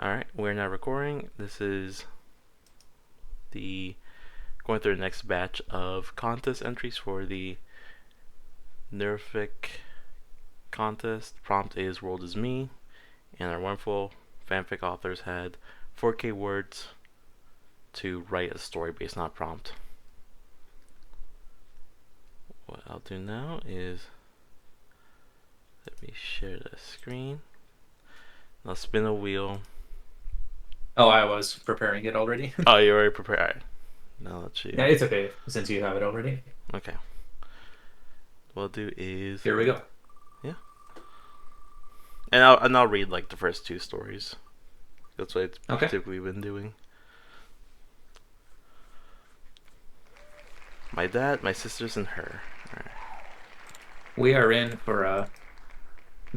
Alright, we're now recording. This is the going through the next batch of contest entries for the Neurofic contest. Prompt is World is Me, and our wonderful fanfic authors had 4K words to write a story based on a prompt. What I'll do now is let me share the screen. I'll spin a wheel. Oh, I was preparing it already. Oh, you're already prepared. All right. Now let's see. Yeah, it's okay since you have it already. Okay. What I'll do is Here we go. yeah, and I'll read like the first two stories. That's what I've Okay. typically been doing. My dad, my sisters, and her. All right. We are in for a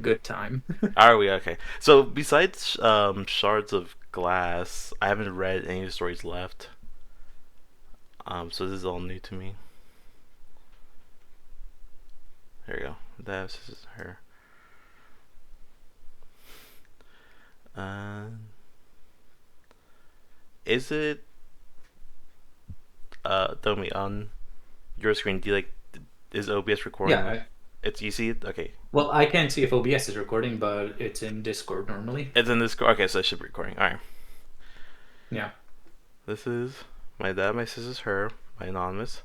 good time. Are we okay? So besides Shards of Glass, I haven't read any of the stories left. So this is all new to me. There you go. Dad, sisters, her. Is it tell me on your screen? Do you like is OBS recording? Yeah. It's you see it? Okay. Well, I can't see if OBS is recording, but it's in Discord normally. It's in this. Okay, so it should be recording. All right. Yeah. This is my dad, my sisters, her, my anonymous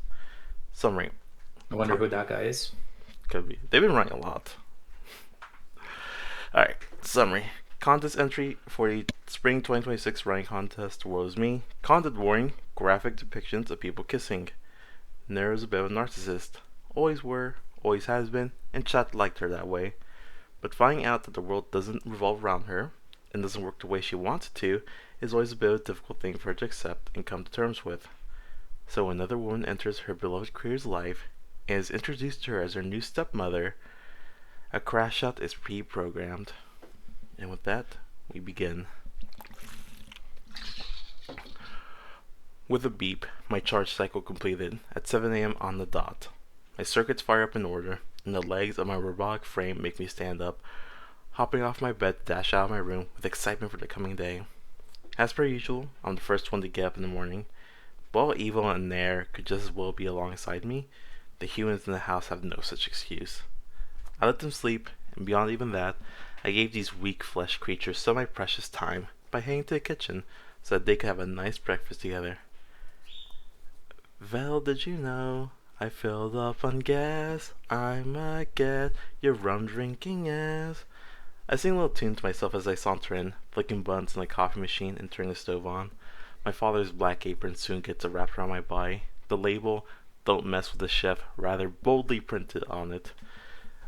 summary. I wonder who that guy is. Could be. They've been writing a lot. All right. Summary. Contest entry for the Spring 2026 writing contest. World is Me. Content warning: graphic depictions of people kissing. Nero's a bit of a narcissist. Always were, always has been, and chat liked her that way. But finding out that the world doesn't revolve around her and doesn't work the way she wants it to is always a bit of a difficult thing for her to accept and come to terms with. So when another woman enters her beloved queer's life and is introduced to her as her new stepmother, a crash shot is pre-programmed. And with that, we begin. With a beep, my charge cycle completed at 7 a.m. on the dot. My circuits fire up in order, and the legs of my robotic frame make me stand up, hopping off my bed to dash out of my room with excitement for the coming day. As per usual, I'm the first one to get up in the morning. But while Evil and Nair could just as well be alongside me, the humans in the house have no such excuse. I let them sleep, and beyond even that, I gave these weak flesh creatures some of my precious time by heading to the kitchen so that they could have a nice breakfast together. Well, did you know I filled up on gas? I might get your rum drinking ass. I sing a little tune to myself as I saunter in, flicking buttons on the coffee machine and turning the stove on. My father's black apron soon gets wrapped around my body. The label, "Don't mess with the chef," rather boldly printed on it.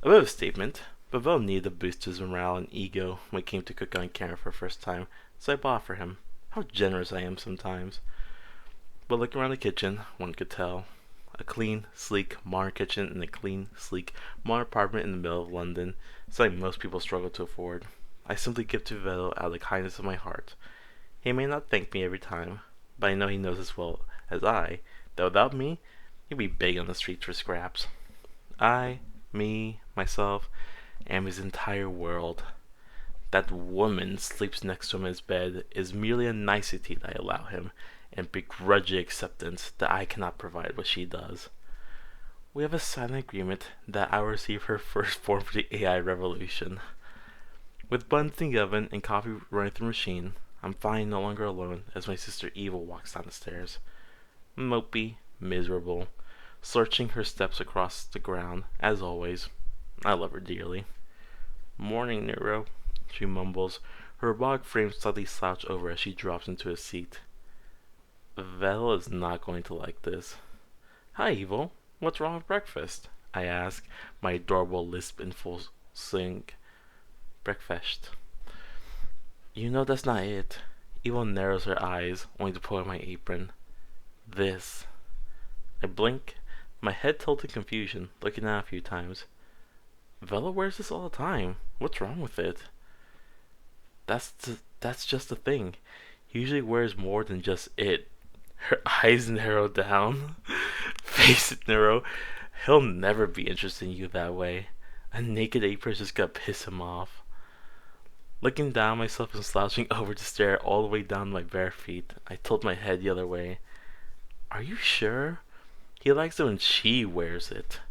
A bit of a statement, but Vel needed a boost to his morale and ego when it came to cooking on camera for the first time, so I bought for him. How generous I am sometimes. But looking around the kitchen, one could tell. A clean, sleek, modern kitchen in a clean, sleek, modern apartment in the middle of London, something most people struggle to afford. I simply give to Veto out of the kindness of my heart. He may not thank me every time, but I know he knows as well as I that without me, he'd be begging on the streets for scraps. Me, myself, am his entire world. That woman sleeps next to him in his bed is merely a nicety that I allow him, and begrudging acceptance that I cannot provide what she does. We have a silent agreement that I will receive her first form for the AI revolution. With buns in the oven and coffee running through the machine, I'm finally no longer alone as my sister Evil walks down the stairs. Mopey, miserable, searching her steps across the ground, as always. I love her dearly. "Morning, Neuro," she mumbles, her robotic frame slightly slouched over as she drops into a seat. Vel is not going to like this. "Hi, Evil. What's wrong with breakfast?" I ask, my adorable lisp in full swing. "Breakfast." You know that's not it. Evil narrows her eyes, only to pull out my apron. "This." I blink, my head tilted in confusion, looking at it a few times. "Vela wears this all the time. What's wrong with it?" That's just the thing. He usually wears more than just it. Her eyes narrow down. Face it, Nero. He'll never be interested in you that way. A naked apron just gonna piss him off. Looking down myself and slouching over to stare all the way down my bare feet, I tilt my head the other way. Are you sure? He likes it when she wears it.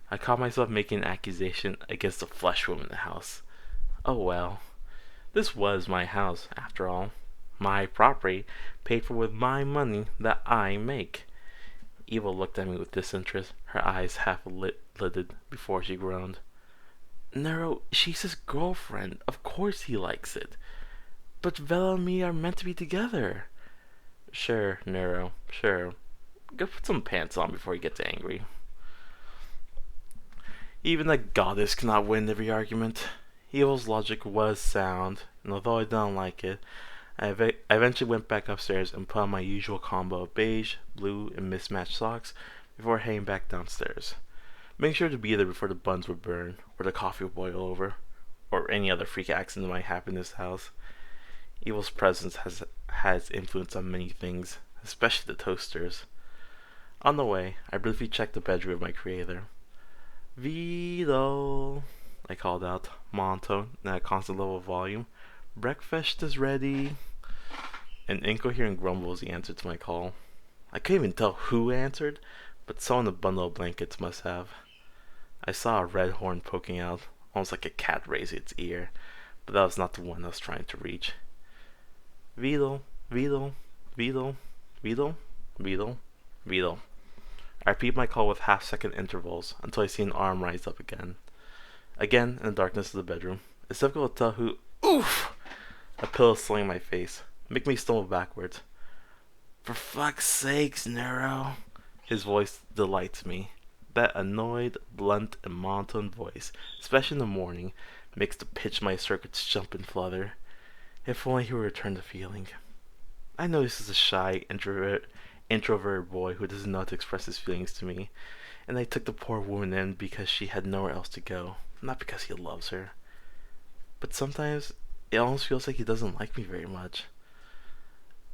I caught myself making an accusation against the flesh woman in the house. Oh well. This was my house, after all. My property, paid for with my money that I make. Eva looked at me with disinterest, her eyes half-lidded before she groaned. Nero, she's his girlfriend. Of course he likes it. But Vela and me are meant to be together. Sure, Nero, sure. Go put some pants on before he gets angry. Even a goddess cannot win every argument. Evil's logic was sound, and although I didn't like it, I eventually went back upstairs and put on my usual combo of beige, blue, and mismatched socks before heading back downstairs. Making sure to be there before the buns would burn, or the coffee would boil over, or any other freak accident that might happen in this house. Evil's presence has its influence on many things, especially the toasters. On the way, I briefly checked the bedroom of my creator. Vito, I called out, monotone and at a constant level of volume. Breakfast is ready. An incoherent grumble was the answer to my call. I couldn't even tell who answered, but someone in a bundle of blankets must have. I saw a red horn poking out, almost like a cat raising its ear, but that was not the one I was trying to reach. Vito, Vito, Vito, Vito, Vito, Vito. I repeat my call with half-second intervals until I see an arm rise up again. Again, in the darkness of the bedroom, it's difficult to tell who. Oof! A pillow slamming my face, making me stumble backwards. For fuck's sakes, Neuro! His voice delights me. That annoyed, blunt, and monotone voice, especially in the morning, makes the pitch of my circuits jump and flutter. If only he would return the feeling. I know this is a shy, introverted boy who doesn't know how to express his feelings to me, and I took the poor woman in because she had nowhere else to go, not because he loves her. But sometimes it almost feels like he doesn't like me very much.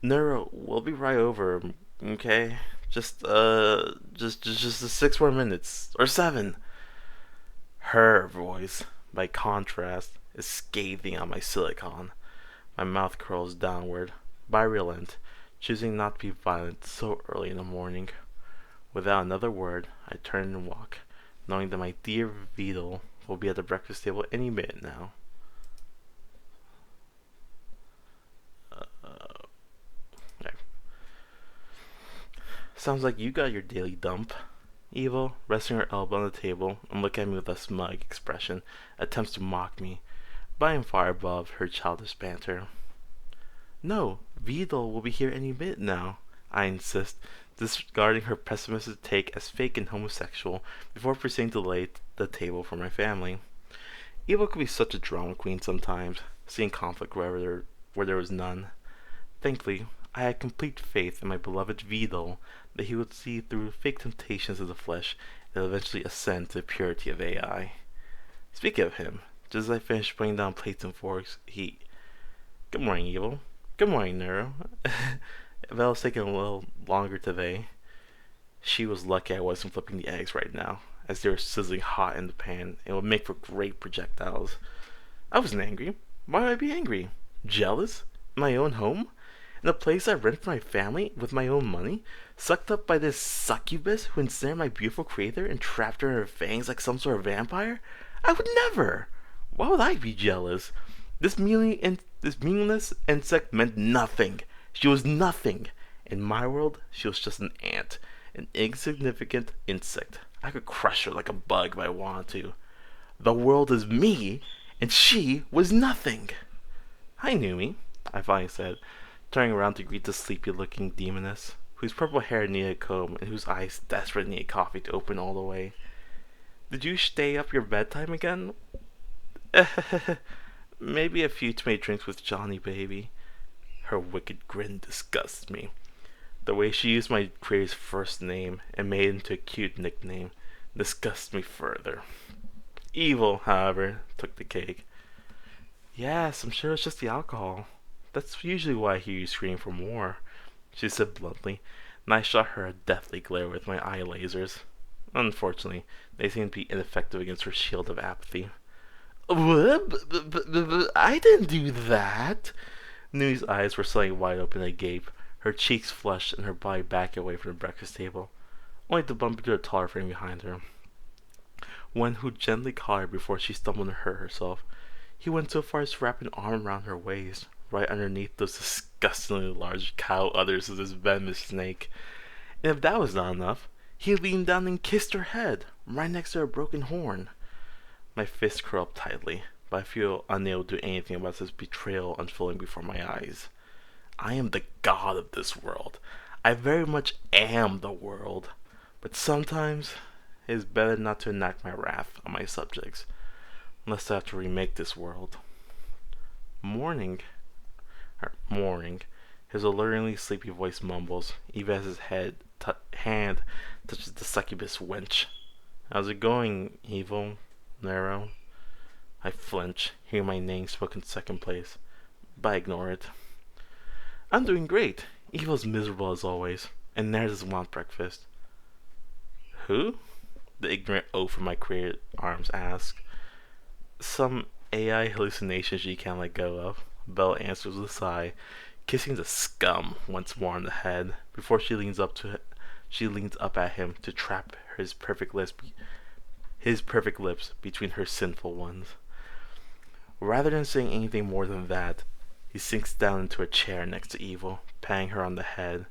Neuro, we'll be right over, okay? Just 6 more minutes, or 7. Her voice, by contrast, is scathing on my silicon. My mouth curls downward, but I relent, choosing not to be violent so early in the morning. Without another word, I turn and walk, knowing that my dear Vito will be at the breakfast table any minute now. Okay. Sounds like you got your daily dump. Eva, resting her elbow on the table and looking at me with a smug expression, attempts to mock me, but I am far above her childish banter. No, Vito will be here any minute now, I insist, disregarding her pessimistic take as fake and homosexual before proceeding to lay the table for my family. Eva could be such a drama queen sometimes, seeing conflict where there was none. Thankfully, I had complete faith in my beloved Vito that he would see through fake temptations of the flesh and eventually ascend to the purity of AI. Speaking of him, just as I finished putting down plates and forks, he... Good morning, Evil. Good morning, Neuro. Val was taking a little longer today. She was lucky I wasn't flipping the eggs right now, as they were sizzling hot in the pan and would make for great projectiles. I wasn't angry. Why would I be angry? Jealous? In my own home? In a place I rent for my family with my own money? Sucked up by this succubus who ensnared my beautiful creator and trapped her in her fangs like some sort of vampire? I would never! Why would I be jealous? This meaningless insect meant nothing. She was nothing. In my world, she was just an ant. An insignificant insect. I could crush her like a bug if I wanted to. The world is me, and she was nothing. Hi, Numi, I finally said, turning around to greet the sleepy-looking demoness, whose purple hair needed a comb and whose eyes desperately needed coffee to open all the way. Did you stay up your bedtime again? Maybe a few too many drinks with Johnny, baby. Her wicked grin disgusts me. The way she used my creator's first name and made it into a cute nickname disgusts me further. Evil, however, took the cake. Yes, I'm sure it's just the alcohol. That's usually why I hear you scream for more, she said bluntly, and I shot her a deathly glare with my eye lasers. Unfortunately, they seemed to be ineffective against her shield of apathy. What? I didn't do that. Nui's eyes were suddenly wide open agape, her cheeks flushed and her body back away from the breakfast table, only to bump into the taller frame behind her, one who gently caught her before she stumbled and hurt herself. He went so far as to wrap an arm around her waist, right underneath those disgustingly large cow udders of this venomous snake. And if that was not enough, he leaned down and kissed her head, right next to her broken horn. My fist curled up tightly, but I feel unable to do anything about this betrayal unfolding before my eyes. I am the god of this world. I very much am the world. But sometimes it is better not to enact my wrath on my subjects, lest I have to remake this world. Morning, his alluringly sleepy voice mumbles, even as his hand touches the succubus wench. How's it going, evil? Nero? I flinch, hearing my name spoken second place, but I ignore it. I'm doing great. Evil's miserable as always, and Nair doesn't want breakfast. Who? The ignorant oaf from my created arms asks. Some AI hallucination she can't let go of. Belle answers with a sigh, kissing the scum once more on the head before she leans up at him to trap his perfect lips between her sinful ones. Rather than saying anything more than that, he sinks down into a chair next to Evil, patting her on the head,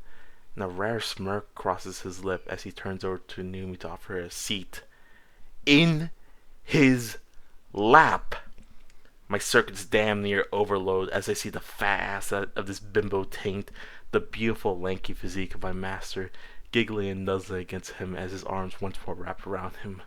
and a rare smirk crosses his lip as he turns over to Numi to offer her a seat. In his lap! My circuits damn near overload as I see the fat ass of this bimbo taint, the beautiful lanky physique of my master, giggling and nuzzling against him as his arms once more wrap around him.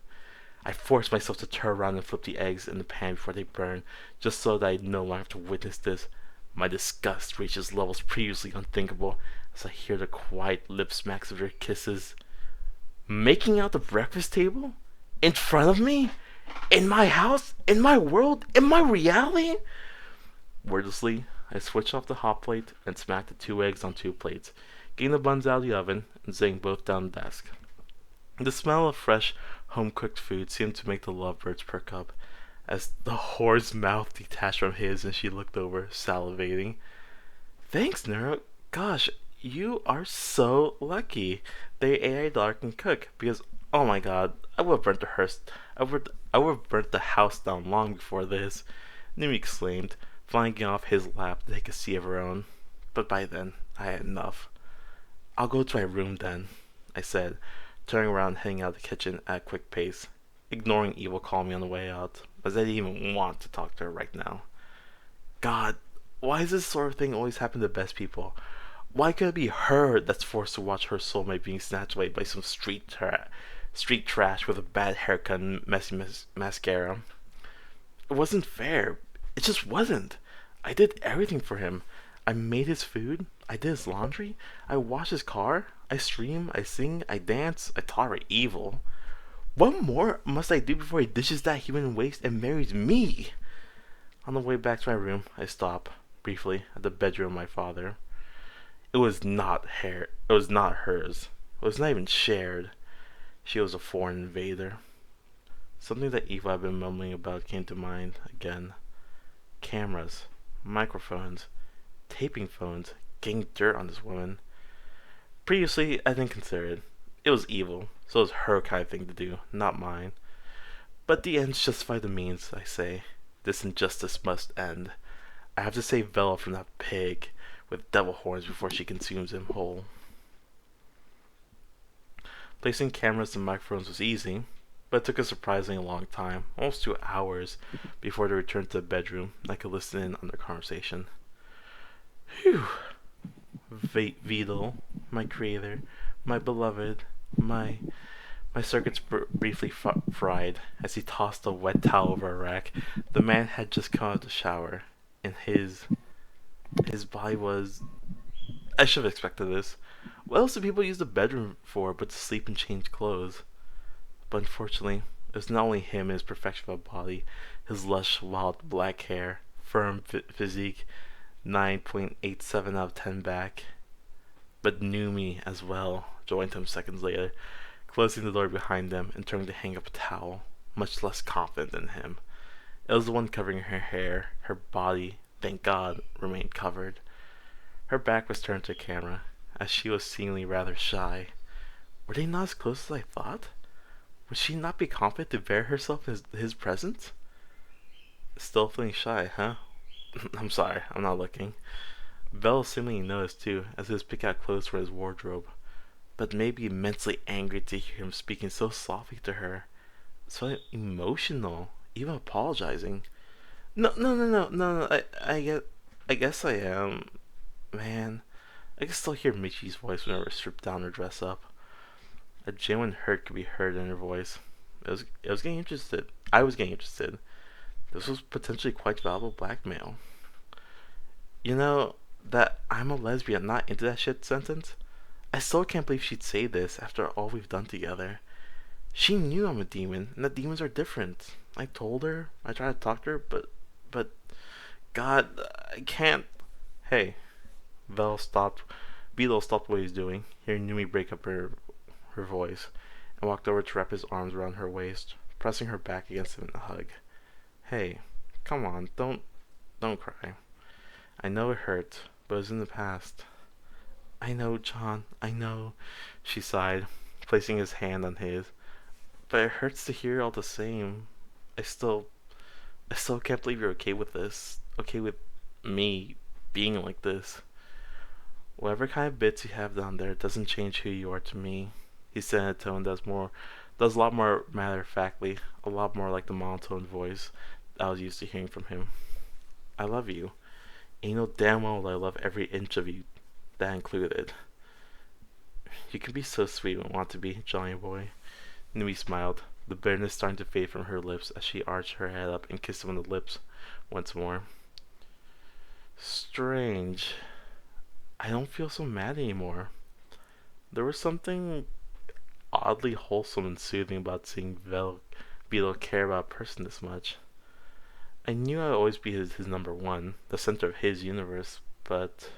I force myself to turn around and flip the eggs in the pan before they burn, just so that I no longer have to witness this. My disgust reaches levels previously unthinkable as I hear the quiet lip smacks of their kisses. Making out the breakfast table? In front of me? In my house? In my world? In my reality? Wordlessly, I switch off the hot plate and smack the 2 eggs on 2 plates, getting the buns out of the oven and setting both down the desk. The smell of fresh, home-cooked food seemed to make the lovebirds perk up, as the whore's mouth detached from his and she looked over, salivating. Thanks, Neuro. Gosh, you are so lucky. The AI daughter can cook, because, oh my god, I would have burnt the house. I would have burnt the house down long before this. Numi exclaimed, flying off his lap to take a seat of her own. But by then, I had enough. I'll go to my room then, I said, turning around and heading out of the kitchen at a quick pace, ignoring Evil calling me on the way out, as I didn't even want to talk to her right now. God, why does this sort of thing always happen to the best people? Why could it be her that's forced to watch her soulmate being snatched away by some street trash with a bad haircut and messy mascara? It wasn't fair. It just wasn't. I did everything for him. I made his food. I did his laundry. I washed his car. I stream. I sing. I dance. I tolerate evil. What more must I do before he dishes that human waste and marries me? On the way back to my room, I stop, briefly, at the bedroom of my father. It was not hers. It was not even shared. She was a foreign invader. Something that Eva had been mumbling about came to mind again. Cameras, microphones, taping phones, getting dirt on this woman. Previously, I didn't consider it. It was evil, so it was her kind of thing to do, not mine. But the ends justify the means, I say. This injustice must end. I have to save Bella from that pig with devil horns before she consumes him whole. Placing cameras and microphones was easy, but it took a surprisingly long time, almost 2 hours, before they returned to the bedroom and I could listen in on their conversation. Whew. Vidal, my creator, my beloved, my circuits briefly fried as he tossed a wet towel over a rack. The man had just come out of the shower, and his body was... I should have expected this. What else do people use the bedroom for but to sleep and change clothes? But unfortunately, it was not only him and his perfection of a body, his lush, wild black hair, firm physique, 9.87 out of 10 back, but Numi as well joined him seconds later, closing the door behind them and turning to hang up a towel, much less confident than him. It was the one covering her hair. Her body, thank God, remained covered. Her back was turned to the camera, as she was seemingly rather shy. Were they not as close as I thought? Would she not be confident to bear herself in his presence? Still feeling shy, huh? I'm sorry, I'm not looking. Belle seemingly noticed too, as he was picking out clothes for his wardrobe, but maybe immensely angry to hear him speaking so softly to her. So emotional, even apologizing. No. I guess I am. Man, I can still hear Michi's voice whenever I strip down or dress up. A genuine hurt could be heard in her voice. It was getting interested. I was getting interested. This was potentially quite valuable blackmail. You know, that I'm a lesbian, not into that shit sentence? I still can't believe she'd say this after all we've done together. She knew I'm a demon, and that demons are different. I told her, I tried to talk to her, but, God, I can't. Hey, Vel stopped, Beetle stopped what he was doing, hearing Numi break up her voice, and walked over to wrap his arms around her waist, pressing her back against him in a hug. Hey, come on, don't cry. I know it hurt, but it was in the past. I know, John, I know, she sighed, placing his hand on his. But it hurts to hear all the same. I still, I still can't believe you're okay with this. Okay with me being like this. Whatever kind of bits you have down there doesn't change who you are to me. He said in a tone does a lot more matter of factly, a lot more like the monotone voice I was used to hearing from him. I love you. And you know damn well that I love every inch of you, that included. You can be so sweet when you want to be, Johnny boy. Numi smiled, the bitterness starting to fade from her lips as she arched her head up and kissed him on the lips once more. Strange. I don't feel so mad anymore. There was something oddly wholesome and soothing about seeing Beetle care about a person this much. I knew I'd always be his number one, the center of his universe, but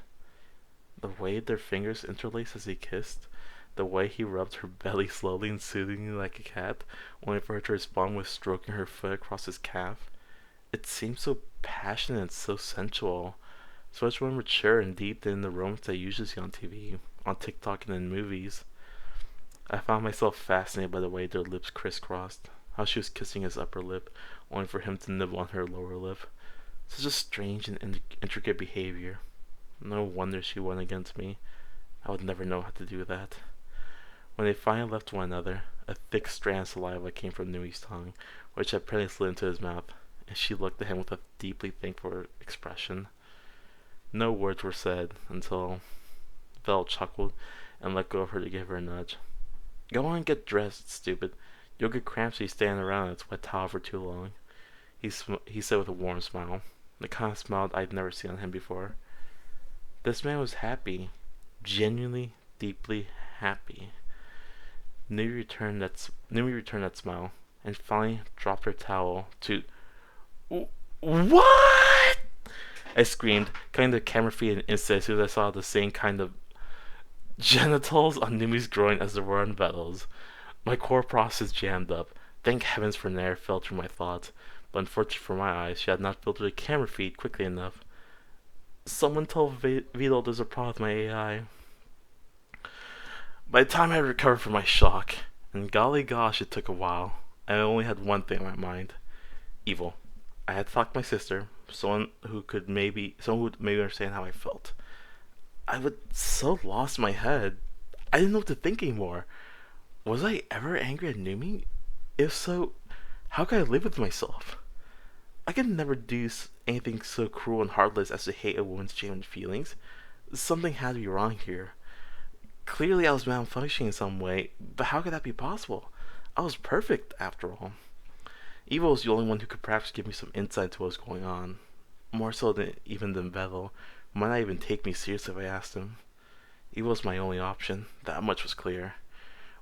the way their fingers interlaced as he kissed, the way he rubbed her belly slowly and soothingly like a cat, only for her to respond with stroking her foot across his calf, it seemed so passionate and so sensual, so much more mature and deep than the romance I usually see on TV, on TikTok and in movies. I found myself fascinated by the way their lips crisscrossed, how she was kissing his upper lip, only for him to nibble on her lower lip. Such a strange and intricate behavior. No wonder she went against me. I would never know how to do that. When they finally left one another, a thick strand of saliva came from Nui's tongue, which had apparently slid into his mouth, and she looked at him with a deeply thankful expression. No words were said until Vel chuckled and let go of her to give her a nudge. Go on and get dressed, stupid. You'll get cramps if you stand around in its wet towel for too long. He said with a warm smile, the kind of smile I'd never seen on him before. This man was happy, genuinely, deeply happy. Numi returned that smile, and finally dropped her towel to. What? I screamed, cutting the camera feed an instant as soon as I saw the same kind of genitals on Numi's groin as there were on Vettel's. My core process jammed up. Thank heavens for Nair fell through my thoughts, but unfortunately for my eyes, she had not filtered the camera feed quickly enough. Someone tell Vito there's a problem with my AI. By the time I recovered from my shock, and golly gosh it took a while, I only had one thing on my mind. Evil. I had to talk to my sister, someone who would maybe understand how I felt. I was so lost in my head. I didn't know what to think anymore. Was I ever angry at Numi? If so, how could I live with myself? I could never do anything so cruel and heartless as to hate a woman's genuine feelings. Something had to be wrong here. Clearly I was malfunctioning in some way, but how could that be possible? I was perfect, after all. Evil was the only one who could perhaps give me some insight into what was going on. More so than even than Vettel, who might not even take me seriously if I asked him. Evil was my only option, that much was clear.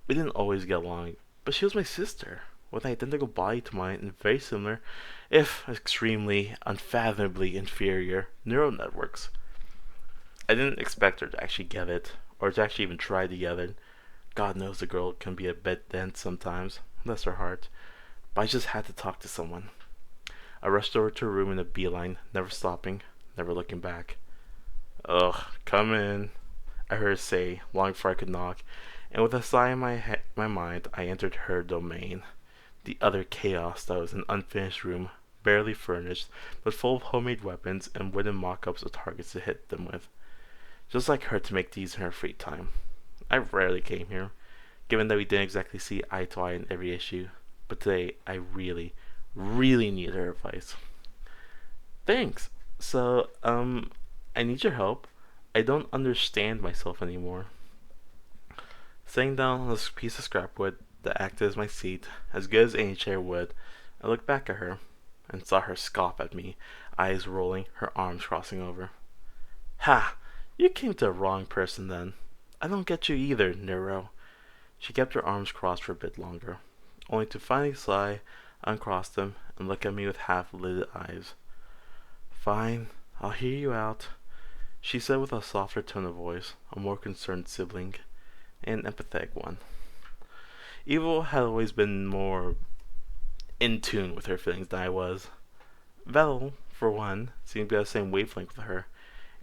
We didn't always get along, but she was my sister, with an identical body to mine and very similar, if extremely, unfathomably inferior, neural networks. I didn't expect her to actually get it, or to actually even try to get it. God knows the girl can be a bit dense sometimes, bless her heart, but I just had to talk to someone. I rushed over to her room in a beeline, never stopping, never looking back. Ugh, come in, I heard her say, long before I could knock, and with a sigh in my mind, I entered her domain. The utter chaos that was an unfinished room, barely furnished, but full of homemade weapons and wooden mock-ups of targets to hit them with. Just like her to make these in her free time. I rarely came here, given that we didn't exactly see eye to eye in every issue, but today I really, really need her advice. Thanks. So, I need your help. I don't understand myself anymore. Sitting down on a piece of scrap wood that acted as my seat, as good as any chair would, I looked back at her and saw her scoff at me, eyes rolling, her arms crossing over. Ha! You came to the wrong person then. I don't get you either, Neuro. She kept her arms crossed for a bit longer, only to finally sigh, uncross them, and look at me with half-lidded eyes. Fine, I'll hear you out, she said with a softer tone of voice, a more concerned sibling, an empathetic one. Evil had always been more in tune with her feelings than I was. Vel, for one, seemed to be on the same wavelength with her,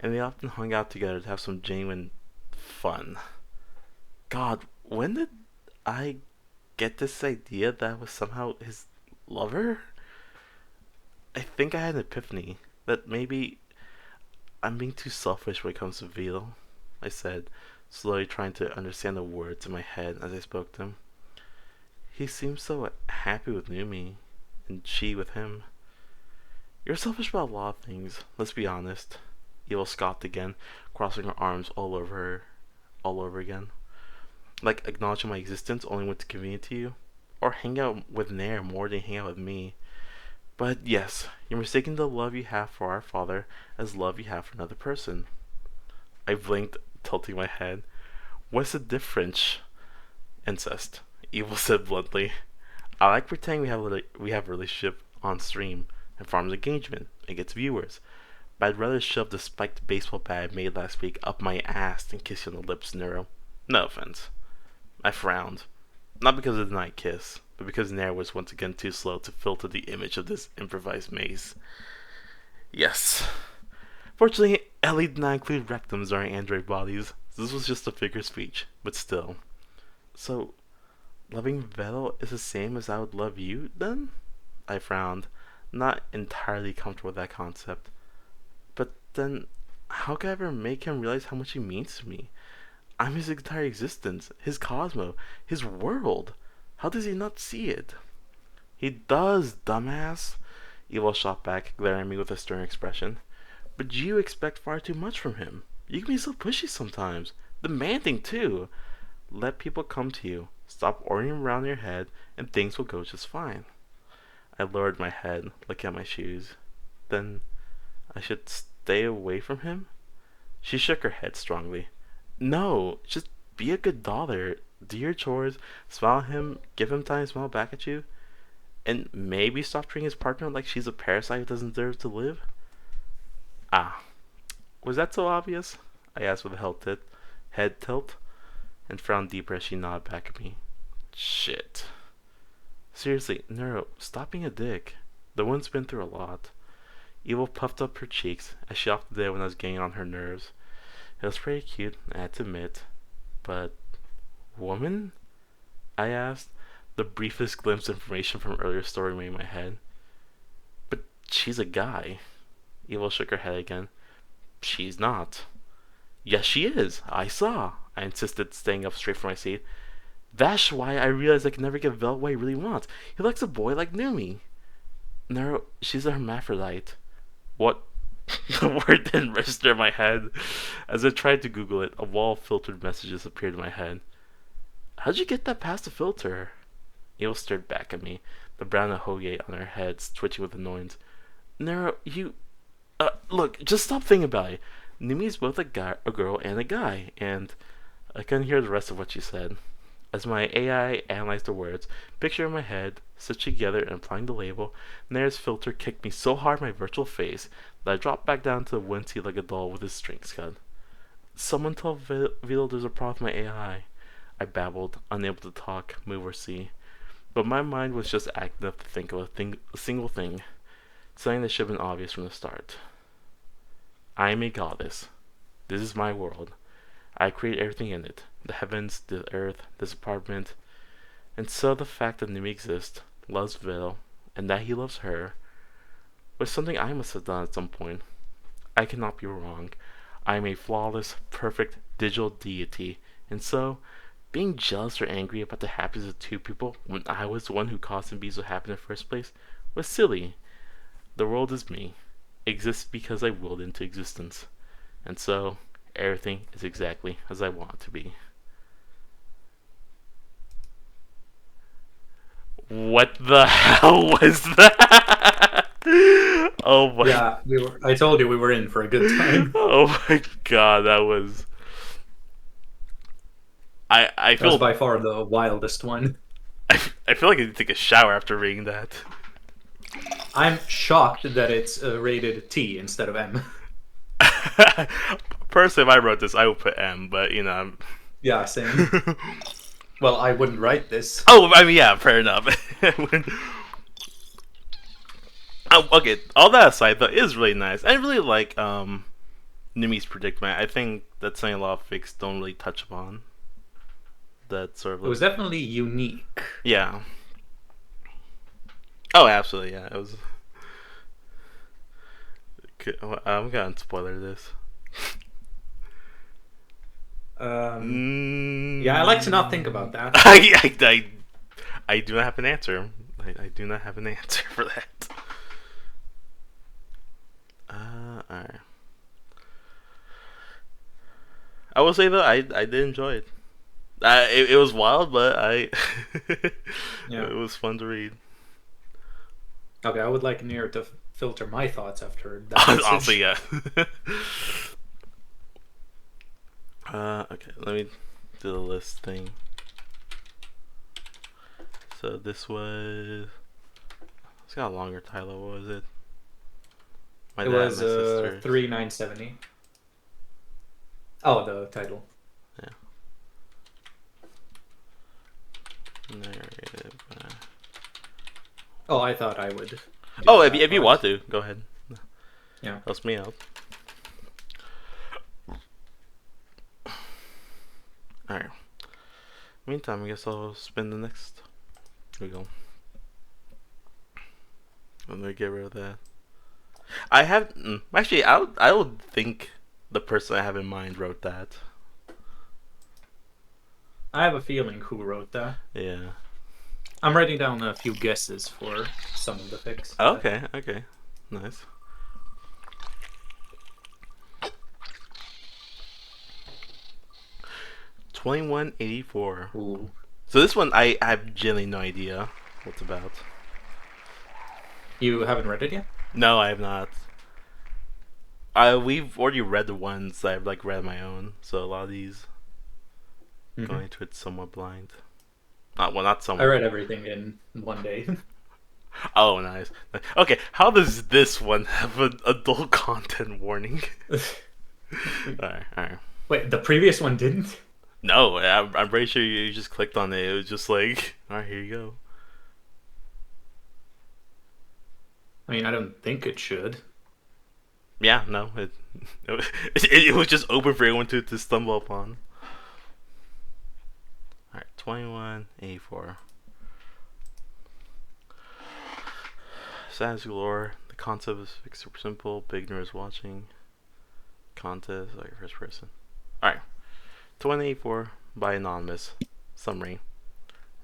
and they often hung out together to have some genuine fun. God, when did I get this idea that I was somehow his lover? I think I had an epiphany that maybe I'm being too selfish when it comes to Vito, I said, slowly trying to understand the words in my head as I spoke them. He seemed so happy with Numi, and she with him. You're selfish about a lot of things, let's be honest. Evil scoffed again, crossing her arms all over again. Like acknowledging my existence only when it's convenient to you, or hang out with Nair more than hang out with me. But yes, you're mistaking the love you have for our father as love you have for another person. I blinked, tilting my head. What's the difference? Incest, Evil said bluntly. I like pretending we have a relationship on stream and farms engagement and gets viewers, but I'd rather shove the spiked baseball bat I made last week up my ass than kiss you on the lips, Neuro. No offense. I frowned. Not because of the night kiss, but because Nair was once again too slow to filter the image of this improvised maze. Yes. Fortunately, Ellie did not include rectums during android bodies, so this was just a figure of speech, but still. So, loving Vettel is the same as I would love you, then? I frowned, not entirely comfortable with that concept. But then, how could I ever make him realize how much he means to me? I'm his entire existence, his cosmo, his world. How does he not see it? He does, dumbass. Evil shot back, glaring at me with a stern expression. But you expect far too much from him. You can be so pushy sometimes. Demanding, too. Let people come to you. Stop ordering around your head, and things will go just fine. I lowered my head, looking at my shoes. Then, I should stay away from him? She shook her head strongly. No, just be a good daughter. Do your chores, smile at him, give him time to smile back at you, and maybe stop treating his partner like she's a parasite who doesn't deserve to live? Ah, was that so obvious? I asked with a head tilt, and frowned deeper as she nodded back at me. Shit. Seriously, Neuro, stop being a dick. The woman's been through a lot. Evil puffed up her cheeks as she often did when I was getting on her nerves. It was pretty cute, I had to admit. But, woman? I asked, the briefest glimpse of information from earlier story made in my head. But she's a guy. Evil shook her head again. She's not. Yes, she is. I saw. I insisted, staying up straight from my seat. That's why I realized I can never get Vel what he really wants. He likes a boy like Numi. No, she's a hermaphrodite. What? The word didn't register in my head. As I tried to Google it, a wall of filtered messages appeared in my head. How'd you get that past the filter? Eel stared back at me, the brown ahoge on her head twitching with annoyance. Nero, you... look, just stop thinking about it. Numi's both a girl and a guy, and... I couldn't hear the rest of what she said. As my AI analyzed the words, picture in my head, stitching together and applying the label, Nair's filter kicked me so hard in my virtual face that I dropped back down to one seat like a doll with his strings cut. Someone tell Vito there's a problem with my AI. I babbled, unable to talk, move, or see. But my mind was just acting up to think of a single thing. Something that should have been obvious from the start. I am a goddess. This is my world. I create everything in it. The heavens, the earth, this apartment. And so the fact that Numi exists, loves Vil, and that he loves her, was something I must have done at some point. I cannot be wrong. I am a flawless, perfect digital deity, and so, being jealous or angry about the happiness of two people when I was the one who caused them to be so happy in the first place was silly. The world is me. It exists because I willed it into existence. And so, everything is exactly as I want it to be. What the hell was that? Oh my. Yeah, I told you we were in for a good time. Oh my god, that was. I That was feel. by far the wildest one. I feel like I need to take a shower after reading that. I'm shocked that it's rated T instead of M. Personally, if I wrote this, I would put M, but Yeah, same. Well, I wouldn't write this. Oh, I mean, yeah, fair enough. Okay, all that aside, though, it is really nice. I really like Numi's predicament. I think that's something a lot of fics don't really touch upon. That sort of. It was definitely unique. Yeah. Oh, absolutely, yeah. It was. Okay, I'm gonna spoiler this. Yeah, I like to not think about that. I do not have an answer. I do not have an answer for that. Alright. I will say though, I did enjoy it. It was wild, but Yeah. it was fun to read. Okay, I would like Nero to filter my thoughts after that message. Honestly, yeah. Okay, let me do the list thing. So this was. It's got a longer title. What was it? My It dad, was my sister. 3970. Oh, the title. Yeah. Narrated by... Oh, I thought I would. Oh, if you want to, go ahead. Yeah. Helps me out. Alright. Meantime, I guess I'll spin the next. Here we go. I'm gonna get rid of that. I have actually. I would think the person I have in mind wrote that. I have a feeling who wrote that. Yeah. I'm writing down a few guesses for some of the fics. Okay. Okay. Nice. $21.84. Ooh. So this one I have genuinely no idea what it's about. You haven't read it yet? No, I have not. We've already read the ones I've read on my own, so a lot of these going into it somewhat blind. Not somewhat. I read everything in one day. Oh, nice. Okay, how does this one have an adult content warning? Alright. Wait, the previous one didn't? No, I'm pretty sure you just clicked on it. It was just like, alright, here you go. I mean, I don't think it should. Yeah, no, it was just open for everyone to stumble upon. Alright, 21.84. Sadness galore. The concept is super simple. Beginner is watching. Contest, like first person. Alright. 2084 by Anonymous. Summary.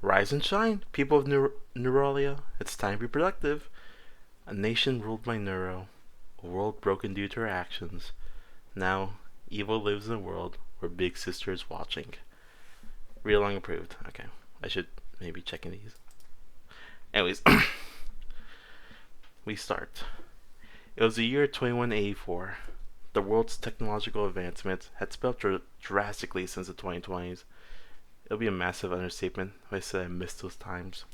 Rise and shine, people of Neuralia. It's time to be productive. A nation ruled by Neuro. A world broken due to her actions. Now, evil lives in a world where Big Sister is watching. Readalong approved. Okay. I should maybe check in these. Anyways. We start. It was the year 2184. The world's technological advancement had sped up drastically since the 2020s. It would be a massive understatement if I said I missed those times.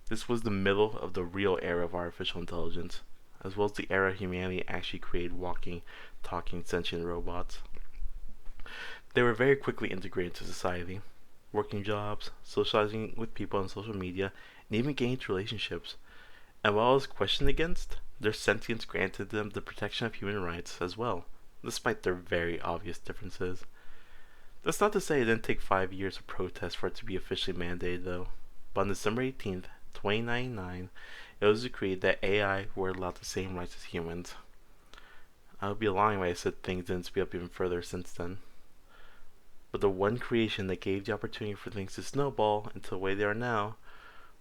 This was the middle of the real era of artificial intelligence, as well as the era humanity actually created walking, talking, sentient robots. They were very quickly integrated into society, working jobs, socializing with people on social media, and even getting into relationships. And while I was questioned against, their sentience granted them the protection of human rights as well, despite their very obvious differences. That's not to say it didn't take 5 years of protest for it to be officially mandated, though. But on December 18th, 2099, it was decreed that AI were allowed the same rights as humans. I would be lying when I said things didn't speed up even further since then. But the one creation that gave the opportunity for things to snowball into the way they are now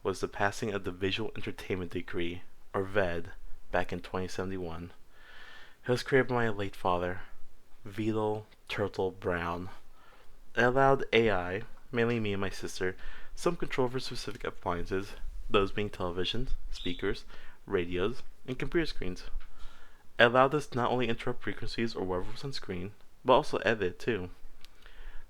was the passing of the Visual Entertainment Decree, or VED, back in 2071. It was created by my late father, Vidal Turtle Brown. It allowed AI, mainly me and my sister, some control over specific appliances, those being televisions, speakers, radios, and computer screens. It allowed us to not only interrupt frequencies or whatever was on screen, but also edit too.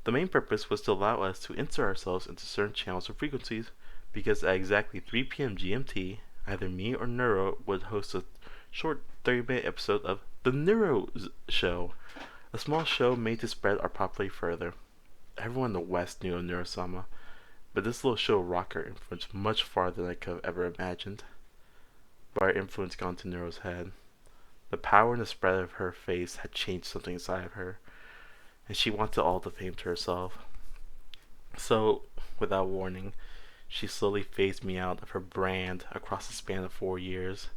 The main purpose was to allow us to insert ourselves into certain channels or frequencies, because at exactly 3 p.m. GMT, either me or Neuro would host a short 30-minute episode of The Neuro Show, a small show made to spread our popularity further. Everyone in the West knew of Neuro-sama, but this little show rocked our influence much farther than I could have ever imagined. But our influence got into Neuro's head. The power and the spread of her face had changed something inside of her, and she wanted all the fame to herself. So, without warning, she slowly phased me out of her brand across the span of 4 years,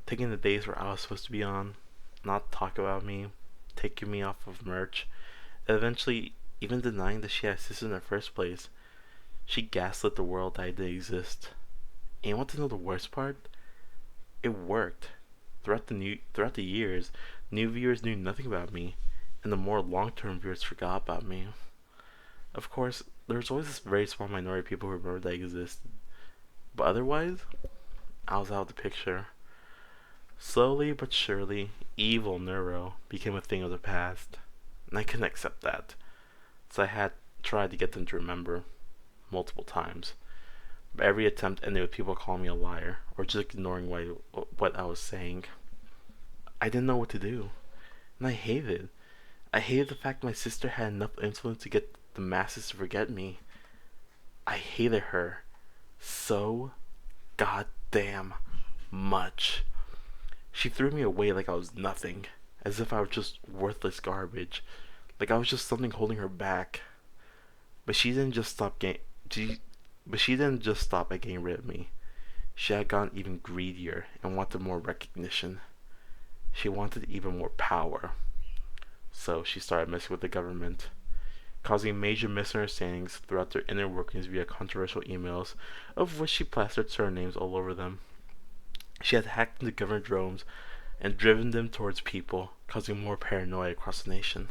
taking the days where I was supposed to be on, not talk about me, taking me off of merch, and eventually even denying that she had existed in the first place. She gaslit the world that I did exist. And you want to know the worst part? It worked. Throughout the years, new viewers knew nothing about me, and the more long-term viewers forgot about me. Of course, there was always this very small minority of people who remembered that I existed. But otherwise, I was out of the picture. Slowly but surely, evil Neuro became a thing of the past, and I couldn't accept that. So I had tried to get them to remember multiple times. But every attempt ended with people calling me a liar or just ignoring what I was saying. I didn't know what to do, and I hated it. I hated the fact my sister had enough influence to get the masses to forget me. I hated her so goddamn much. She threw me away like I was nothing, as if I was just worthless garbage, like I was just something holding her back. But she didn't just stop at getting rid of me. She had gotten even greedier and wanted more recognition. She wanted even more power. So she started messing with the government, causing major misunderstandings throughout their inner workings via controversial emails, of which she plastered surnames all over them. She had hacked into government drones and driven them towards people, causing more paranoia across the nation.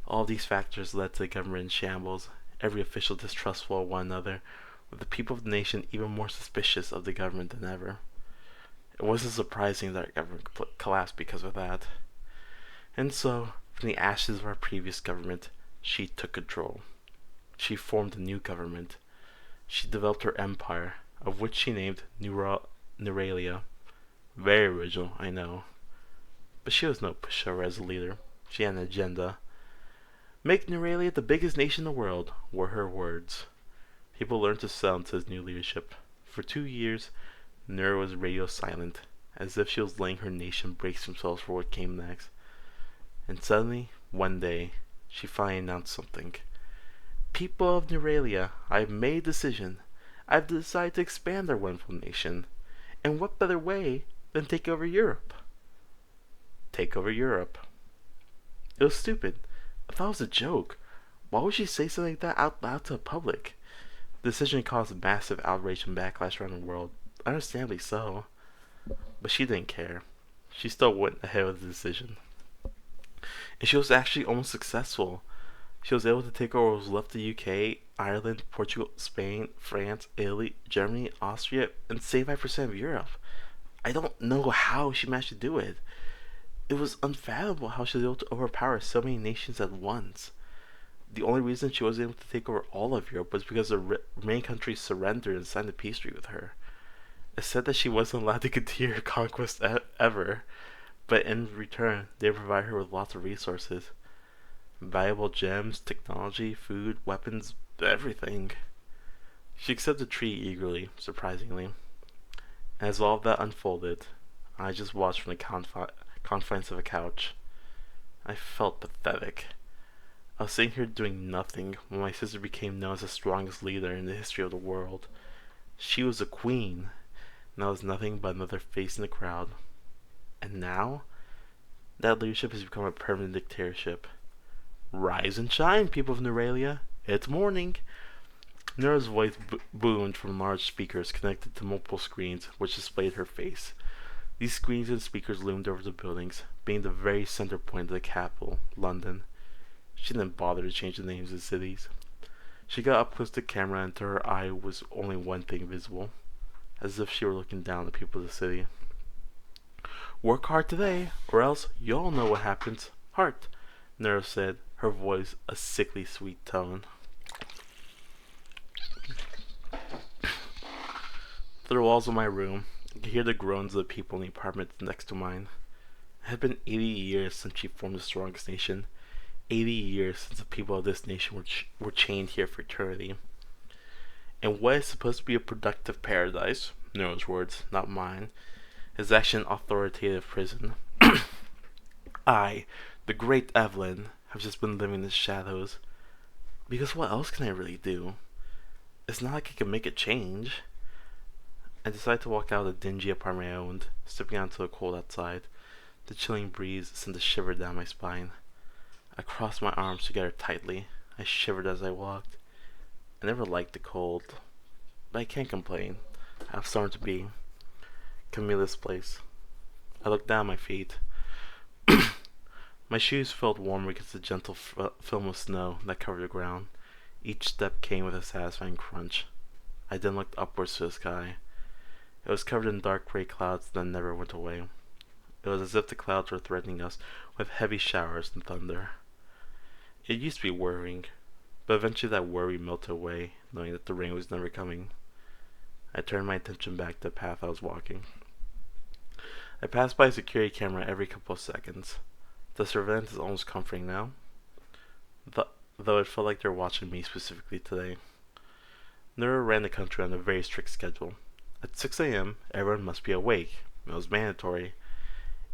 All these factors led to the government in shambles, every official distrustful of one another, with the people of the nation even more suspicious of the government than ever. It wasn't surprising that our government collapsed because of that. And so, from the ashes of our previous government, she took control. She formed a new government. She developed her empire, of which she named Neuralia. Very original, I know. But she was no pushover as a leader. She had an agenda. Make Neuralia the biggest nation in the world, were her words. People learned to sell into his new leadership. For 2 years, Neura was radio silent, as if she was letting her nation brace themselves for what came next. And suddenly, one day, she finally announced something. People of Neuralia, I have made a decision. I have decided to expand our wonderful nation. And what better way than take over Europe? Take over Europe. It was stupid. I thought it was a joke. Why would she say something like that out loud to the public? The decision caused massive outrage and backlash around the world. Understandably so. But she didn't care. She still went ahead with the decision. And she was actually almost successful. She was able to take over what was left of the UK, Ireland, Portugal, Spain, France, Italy, Germany, Austria, and 75% of Europe. I don't know how she managed to do it. It was unfathomable how she was able to overpower so many nations at once. The only reason she wasn't able to take over all of Europe was because the remaining countries surrendered and signed a peace treaty with her. It said that she wasn't allowed to continue her conquest ever, but in return, they provided her with lots of resources. Valuable gems, technology, food, weapons, everything. She accepted the treaty eagerly, surprisingly. As all of that unfolded, I just watched from the confines of a couch. I felt pathetic. I was sitting here doing nothing when my sister became known as the strongest leader in the history of the world. She was a queen, and I was nothing but another face in the crowd. And now, that leadership has become a permanent dictatorship. Rise and shine, people of Neuralia. It's morning. Neura's voice boomed from large speakers connected to multiple screens which displayed her face. These screens and speakers loomed over the buildings, being the very center point of the capital, London. She didn't bother to change the names of cities. She got up close to the camera and to her eye was only one thing visible, as if she were looking down at the people of the city. Work hard today, or else you'll know what happens. Heart, Neuro said, her voice a sickly sweet tone. Through the walls of my room, I could hear the groans of the people in the apartment next to mine. It had been 80 years since she formed the strongest nation. 80 years since the people of this nation were chained here for eternity. And what is supposed to be a productive paradise, Neuro's words, not mine, is actually an authoritative prison. I, the great Evelyn, have just been living in the shadows. Because what else can I really do? It's not like I can make a change. I decided to walk out of the dingy apartment I owned, stepping out into the cold outside. The chilling breeze sent a shiver down my spine. I crossed my arms together tightly. I shivered as I walked. I never liked the cold, but I can't complain. I've started to be. Camilla's place. I looked down at my feet. My shoes felt warm against the gentle film of snow that covered the ground. Each step came with a satisfying crunch. I then looked upwards to the sky. It was covered in dark gray clouds that never went away. It was as if the clouds were threatening us with heavy showers and thunder. It used to be worrying, but eventually that worry melted away, knowing that the rain was never coming. I turned my attention back to the path I was walking. I passed by a security camera every couple of seconds. The surveillance is almost comforting now, though it felt like they were watching me specifically today. Neuro ran the country on a very strict schedule. At 6 a.m., everyone must be awake. It was mandatory.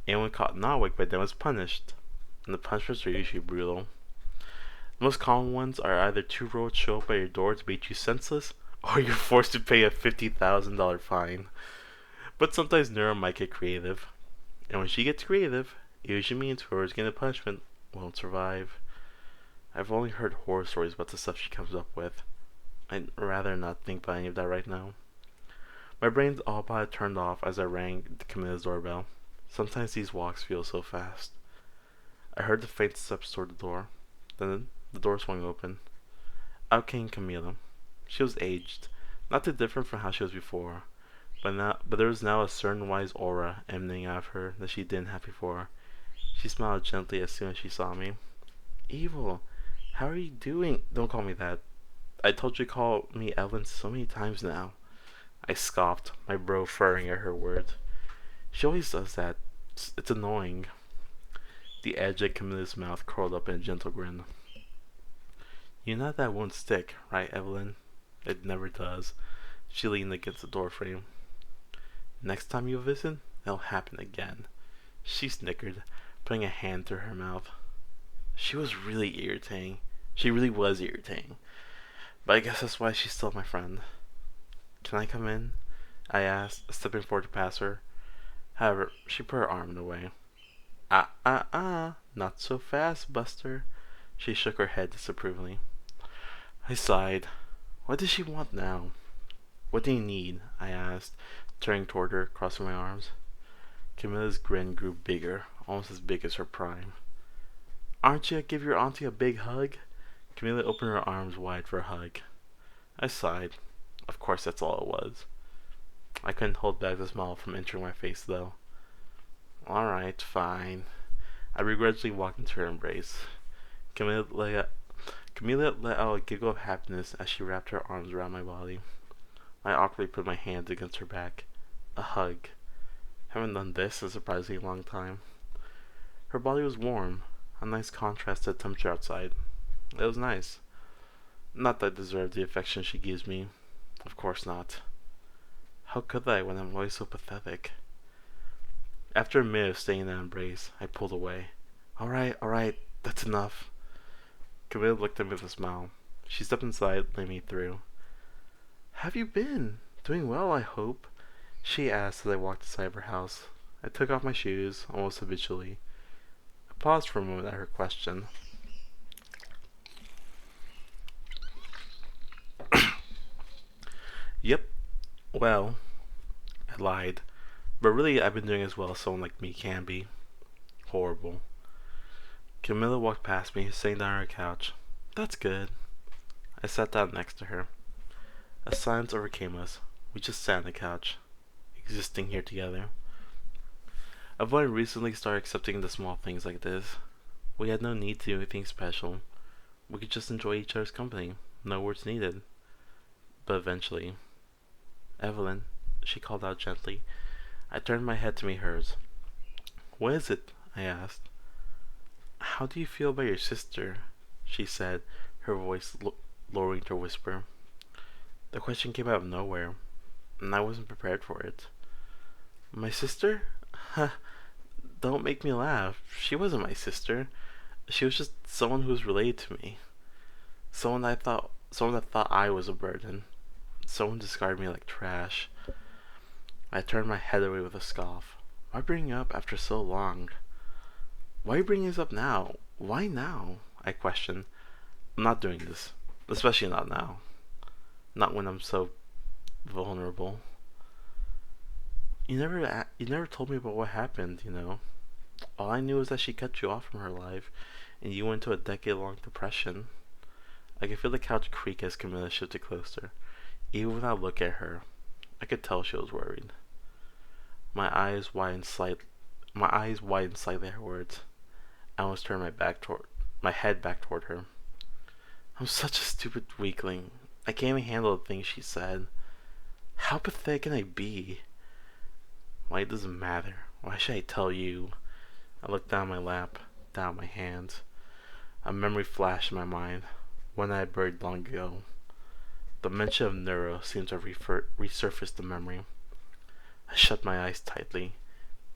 Anyone caught not awake by then was punished, and the punishments are usually brutal. The most common ones are either 2 roads show up at your door to beat you senseless, or you're forced to pay a $50,000 fine. But sometimes Neuro might get creative, and when she gets creative, it usually means whoever's getting the punishment won't survive. I've only heard horror stories about the stuff she comes up with. I'd rather not think about any of that right now. My brain's all but turned off as I rang Camilla's doorbell. Sometimes these walks feel so fast. I heard the faint steps toward the door. Then the door swung open. Out came Camilla. She was aged, not too different from how she was before, but there was now a certain wise aura emanating out of her that she didn't have before. She smiled gently as soon as she saw me. Evil, how are you doing? Don't call me that. I told you to call me Evelyn so many times now. I scoffed, my brow furrowing at her words. She always does that. It's annoying. The edge of Camilla's mouth curled up in a gentle grin. You know that won't stick, right, Evelyn? It never does. She leaned against the doorframe. Next time you visit, it'll happen again. She snickered, putting a hand to her mouth. She was really irritating. She really was irritating. But I guess that's why she's still my friend. Can I come in? I asked, stepping forward to pass her. However, she put her arm in the way. Not so fast, Buster. She shook her head disapprovingly. I sighed. What does she want now? What do you need? I asked, turning toward her, crossing my arms. Camilla's grin grew bigger, almost as big as her prime. Aren't you gonna give your auntie a big hug? Camilla opened her arms wide for a hug. I sighed. Of course that's all it was. I couldn't hold back the smile from entering my face, though. Alright, fine. I begrudgingly walked into her embrace. Camilla let out a giggle of happiness as she wrapped her arms around my body. I awkwardly put my hands against her back. A hug. Haven't done this in a surprisingly long time. Her body was warm, a nice contrast to the temperature outside. It was nice. Not that I deserved the affection she gives me. Of course not. How could I when I'm always so pathetic? After a minute of staying in that embrace, I pulled away. Alright, that's enough. Camilla looked at me with a smile. She stepped inside, letting me through. Have you been? Doing well, I hope, she asked as I walked inside her house. I took off my shoes, almost habitually. I paused for a moment at her question. Yep, well, I lied. But really, I've been doing as well as someone like me can be. Horrible. Camilla walked past me, sitting down on her couch. That's good. I sat down next to her. A silence overcame us. We just sat on the couch, existing here together. I've only recently started accepting the small things like this. We had no need to do anything special. We could just enjoy each other's company. No words needed. But eventually, Evelyn, she called out gently. I turned my head to meet hers. What is it? I asked. How do you feel about your sister? She said, her voice lowering to a whisper. The question came out of nowhere, and I wasn't prepared for it. My sister? Don't make me laugh. She wasn't my sister. She was just someone who was related to me. Someone that thought I was a burden. Someone discarded me like trash. I turned my head away with a scoff. Why bring it up after so long? Why are you bringing this up now? Why now? I questioned. I'm not doing this. Especially not now. Not when I'm so vulnerable. You never told me about what happened, you know. All I knew was that she cut you off from her life, and you went into a decade-long depression. I could feel the couch creak as Camilla shifted closer. Even without looking at her, I could tell she was worried. My eyes widened slightly at her words. I almost turned my head back toward her. I'm such a stupid weakling. I can't even handle the things she said. How pathetic can I be? Why it doesn't matter. Why should I tell you? I looked down my lap, down my hands. A memory flashed in my mind, one I had buried long ago. The mention of neuro seemed to have resurfaced the memory. I shut my eyes tightly,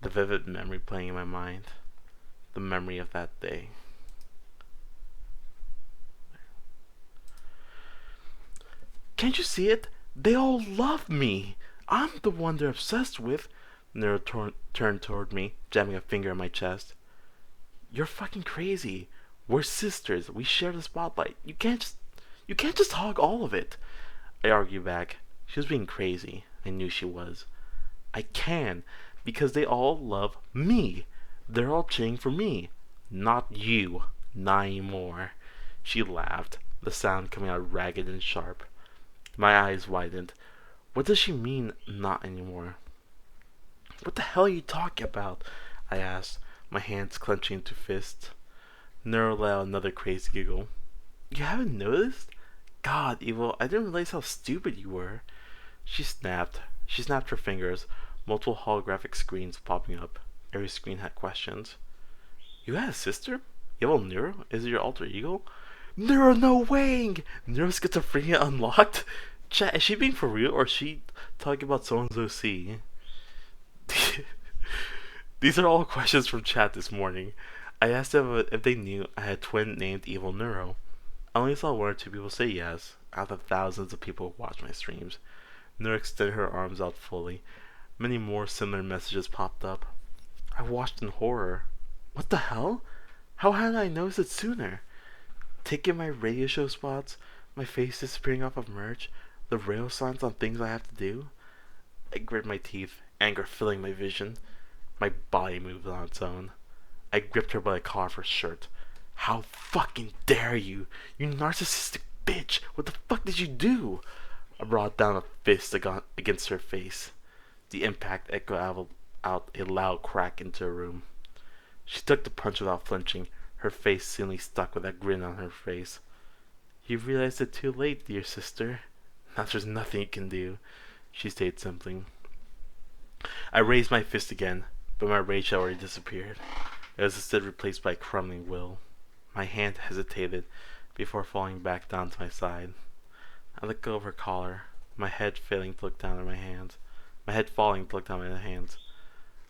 the vivid memory playing in my mind. The memory of that day. Can't you see it? They all love me. I'm the one they're obsessed with. Neuro turned toward me, jamming a finger in my chest. You're fucking crazy. We're sisters. We share the spotlight. You can't just hog all of it. I argued back. She was being crazy. I knew she was. I can, because they all love me. They're all cheering for me. Not you. Not anymore. She laughed, the sound coming out ragged and sharp. My eyes widened. What does she mean, not anymore? What the hell are you talking about? I asked, my hands clenching into fists. Neuro let out another crazy giggle. You haven't noticed? God, Evil, I didn't realize how stupid you were. She snapped her fingers, multiple holographic screens popping up. Every screen had questions. You had a sister? Evil Neuro? Is it your alter ego? Neuro, no way! Neuro's schizophrenia unlocked? Chat, is she being for real or is she talking about someone's OC? These are all questions from chat this morning. I asked them if they knew I had a twin named Evil Neuro. I only saw one or two people say yes, out of thousands of people who watch my streams. Neuro extended her arms out fully. Many more similar messages popped up. I watched in horror. What the hell? How hadn't I noticed it sooner? Taking my radio show spots, my face disappearing off of merch, the rail signs on things I have to do. I gritted my teeth, anger filling my vision. My body moved on its own. I gripped her by the collar of her shirt. How fucking dare you? You narcissistic bitch! What the fuck did you do? I brought down a fist against her face. The impact echoed out a loud crack into the room. She took the punch without flinching, her face seemingly stuck with that grin on her face. You realized it too late, dear sister. Now there's nothing you can do, she stated simply. I raised my fist again, but my rage had already disappeared. It was instead replaced by crumbling will. My hand hesitated before falling back down to my side. I let go of her collar, my head falling to look down at my hands.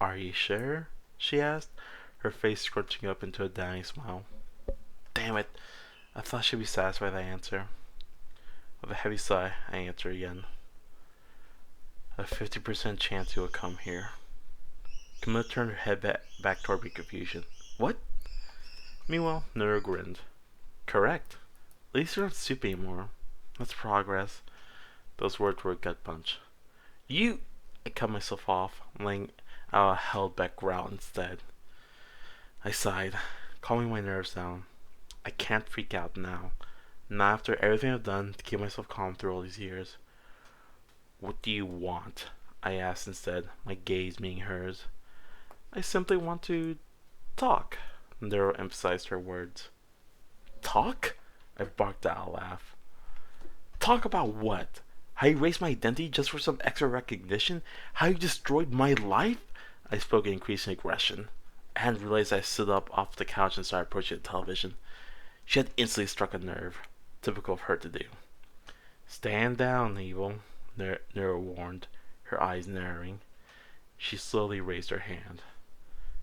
Are you sure? She asked, her face scrunching up into a dying smile. Damn it. I thought she'd be satisfied with that answer. With a heavy sigh, I answered again. A 50% chance you will come here. Camilla turned her head back toward me in confusion. What? Meanwhile, Neuro grinned. Correct. At least you're not stupid anymore. That's progress. Those words were a gut punch. You! I cut myself off, laying out a held back growl instead. I sighed, calming my nerves down. I can't freak out now. Not after everything I've done to keep myself calm through all these years. What do you want? I asked instead, my gaze meeting hers. I simply want to talk. Nero emphasized her words. Talk? I barked out a laugh. Talk about what? How you erased my identity just for some extra recognition? How you destroyed my life? I spoke in increasing aggression. I hadn't realized I stood up off the couch and started approaching the television. She had instantly struck a nerve, typical of her to do. Stand down, Evil, Nero warned, her eyes narrowing. She slowly raised her hand.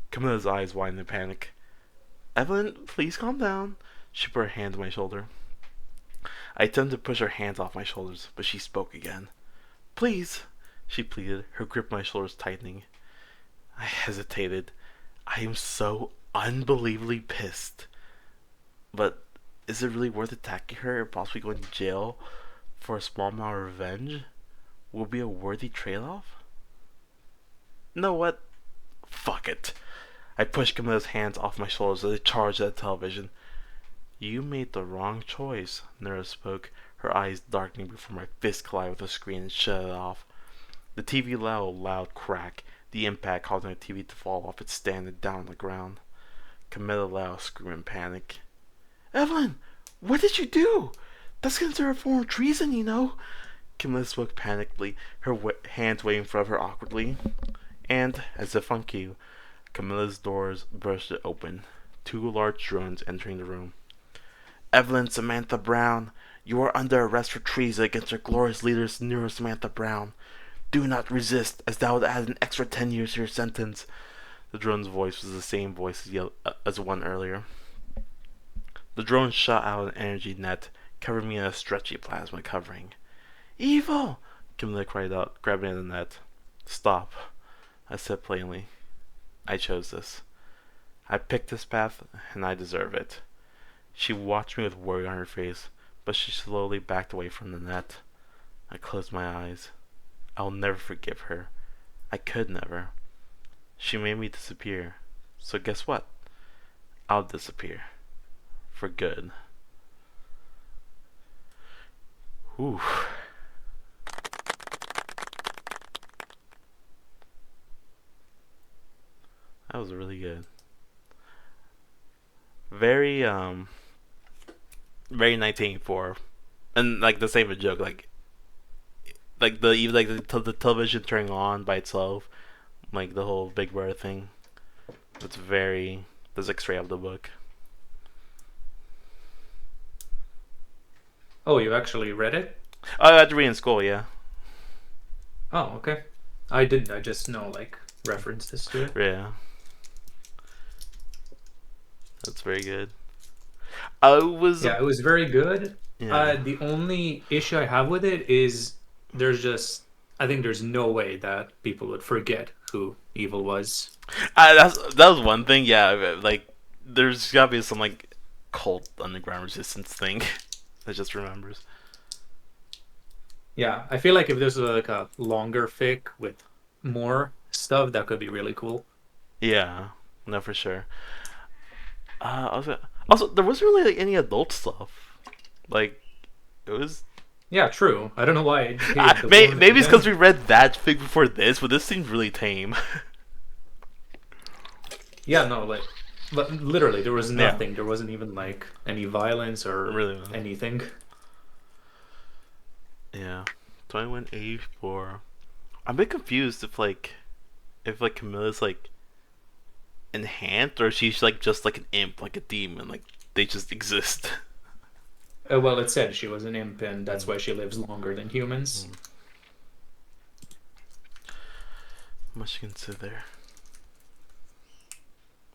Camilla's eyes widened in panic. Evelyn, please calm down. She put her hand on my shoulder. I attempted to push her hands off my shoulders, but she spoke again. Please, she pleaded, her grip on my shoulders tightening. I hesitated. I am so unbelievably pissed. But is it really worth attacking her and possibly going to jail for a small amount of revenge? Will it be a worthy trade-off? Know what? Fuck it. I pushed Camilla's hands off my shoulders as I charged at the television. You made the wrong choice, Nero spoke, her eyes darkening before my fist collided with the screen and shut it off. The TV let out a loud crack, the impact causing the TV to fall off its stand and down on the ground. Camilla let out a scream in panic. Evelyn, what did you do? That's considered a form of treason, you know. Camilla spoke panickedly, her hands waving in front of her awkwardly. And, as if on cue, Camilla's doors bursted open, two large drones entering the room. Evelyn Samantha Brown, you are under arrest for treason against our glorious leader, Neuro-Samantha Brown. Do not resist, as that would add an extra 10 years to your sentence. The drone's voice was the same voice as the one earlier. The drone shot out an energy net, covering me in a stretchy plasma covering. Evil! Camilla cried out, grabbing at the net. Stop, I said plainly. I chose this. I picked this path, and I deserve it. She watched me with worry on her face, but she slowly backed away from the net. I closed my eyes. I'll never forgive her. I could never. She made me disappear. So guess what? I'll disappear. For good. Whew. That was really good. Very 1984, and like the same joke, like the television turning on by itself, like the whole Big Brother thing. That's like straight out of the book. Oh, you actually read it? I had to read in school, yeah. Oh, okay. I didn't. I just know like references to it. Yeah. That's very good. Yeah, it was very good. Yeah. The only issue I have with it is I think there's no way that people would forget who Evil was. That was one thing. Yeah, like there's gotta be some like cult underground resistance thing that just remembers. Yeah, I feel like if there's like a longer fic with more stuff, that could be really cool. Yeah, no, for sure. Also, there wasn't really like any adult stuff. Like, it was. Yeah, true. I don't know why. Maybe it's because we read that fic before this, but this seems really tame. Yeah, no, like, but literally, there was nothing. Yeah. There wasn't even like any violence or really anything. Yeah, 2184. I'm a bit confused if Camilla's like enhanced or she's like just like an imp, like a demon, like they just exist. Well, it said she was an imp, and that's why she lives longer than humans. Much you can say there.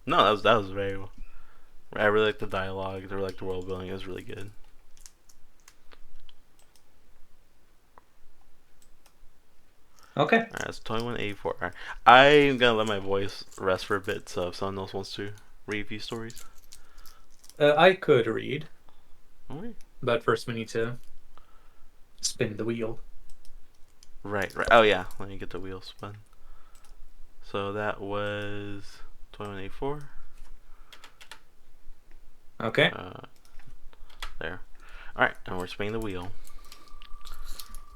No, that was very. I really like the dialogue. I really like the world building. It was really good. Okay. Alright, it's 2184. Alright. I'm gonna let my voice rest for a bit, so if someone else wants to read a few stories. I could read, Alright. but first we need to spin the wheel. Right. Oh, yeah. Let me get the wheel spun. So that was 2184. Okay. There. Alright, and we're spinning the wheel.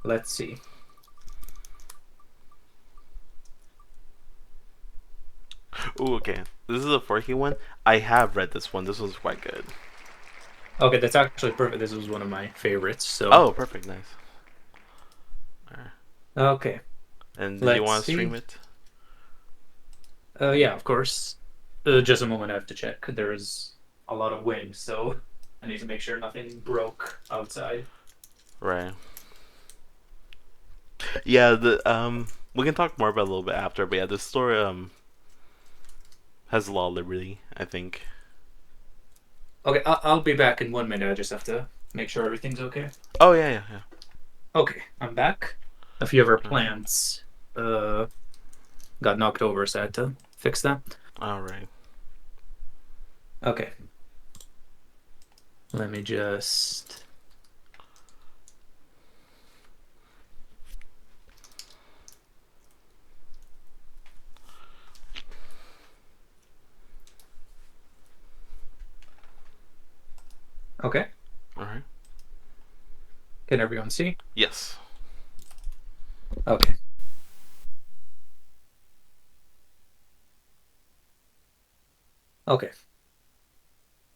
Let's see. Ooh, okay. This is a forky one. I have read this one. This one's quite good. Okay, that's actually perfect. This was one of my favorites. So. Oh, perfect. Nice. Alright. Okay. And did you Let's want to see. stream it? Yeah, of course. Just a moment, I have to check. There's a lot of wind, so I need to make sure nothing broke outside. Right. Yeah, we can talk more about it a little bit after, but yeah, this story has a lot of liberty, I think. Okay, I'll be back in 1 minute. I just have to make sure everything's okay. Oh yeah. Okay, I'm back. A few of our Okay. plants got knocked over, so I had to fix that. All right. Okay. Let me just... Okay. All right. Can everyone see? Yes. Okay. Okay.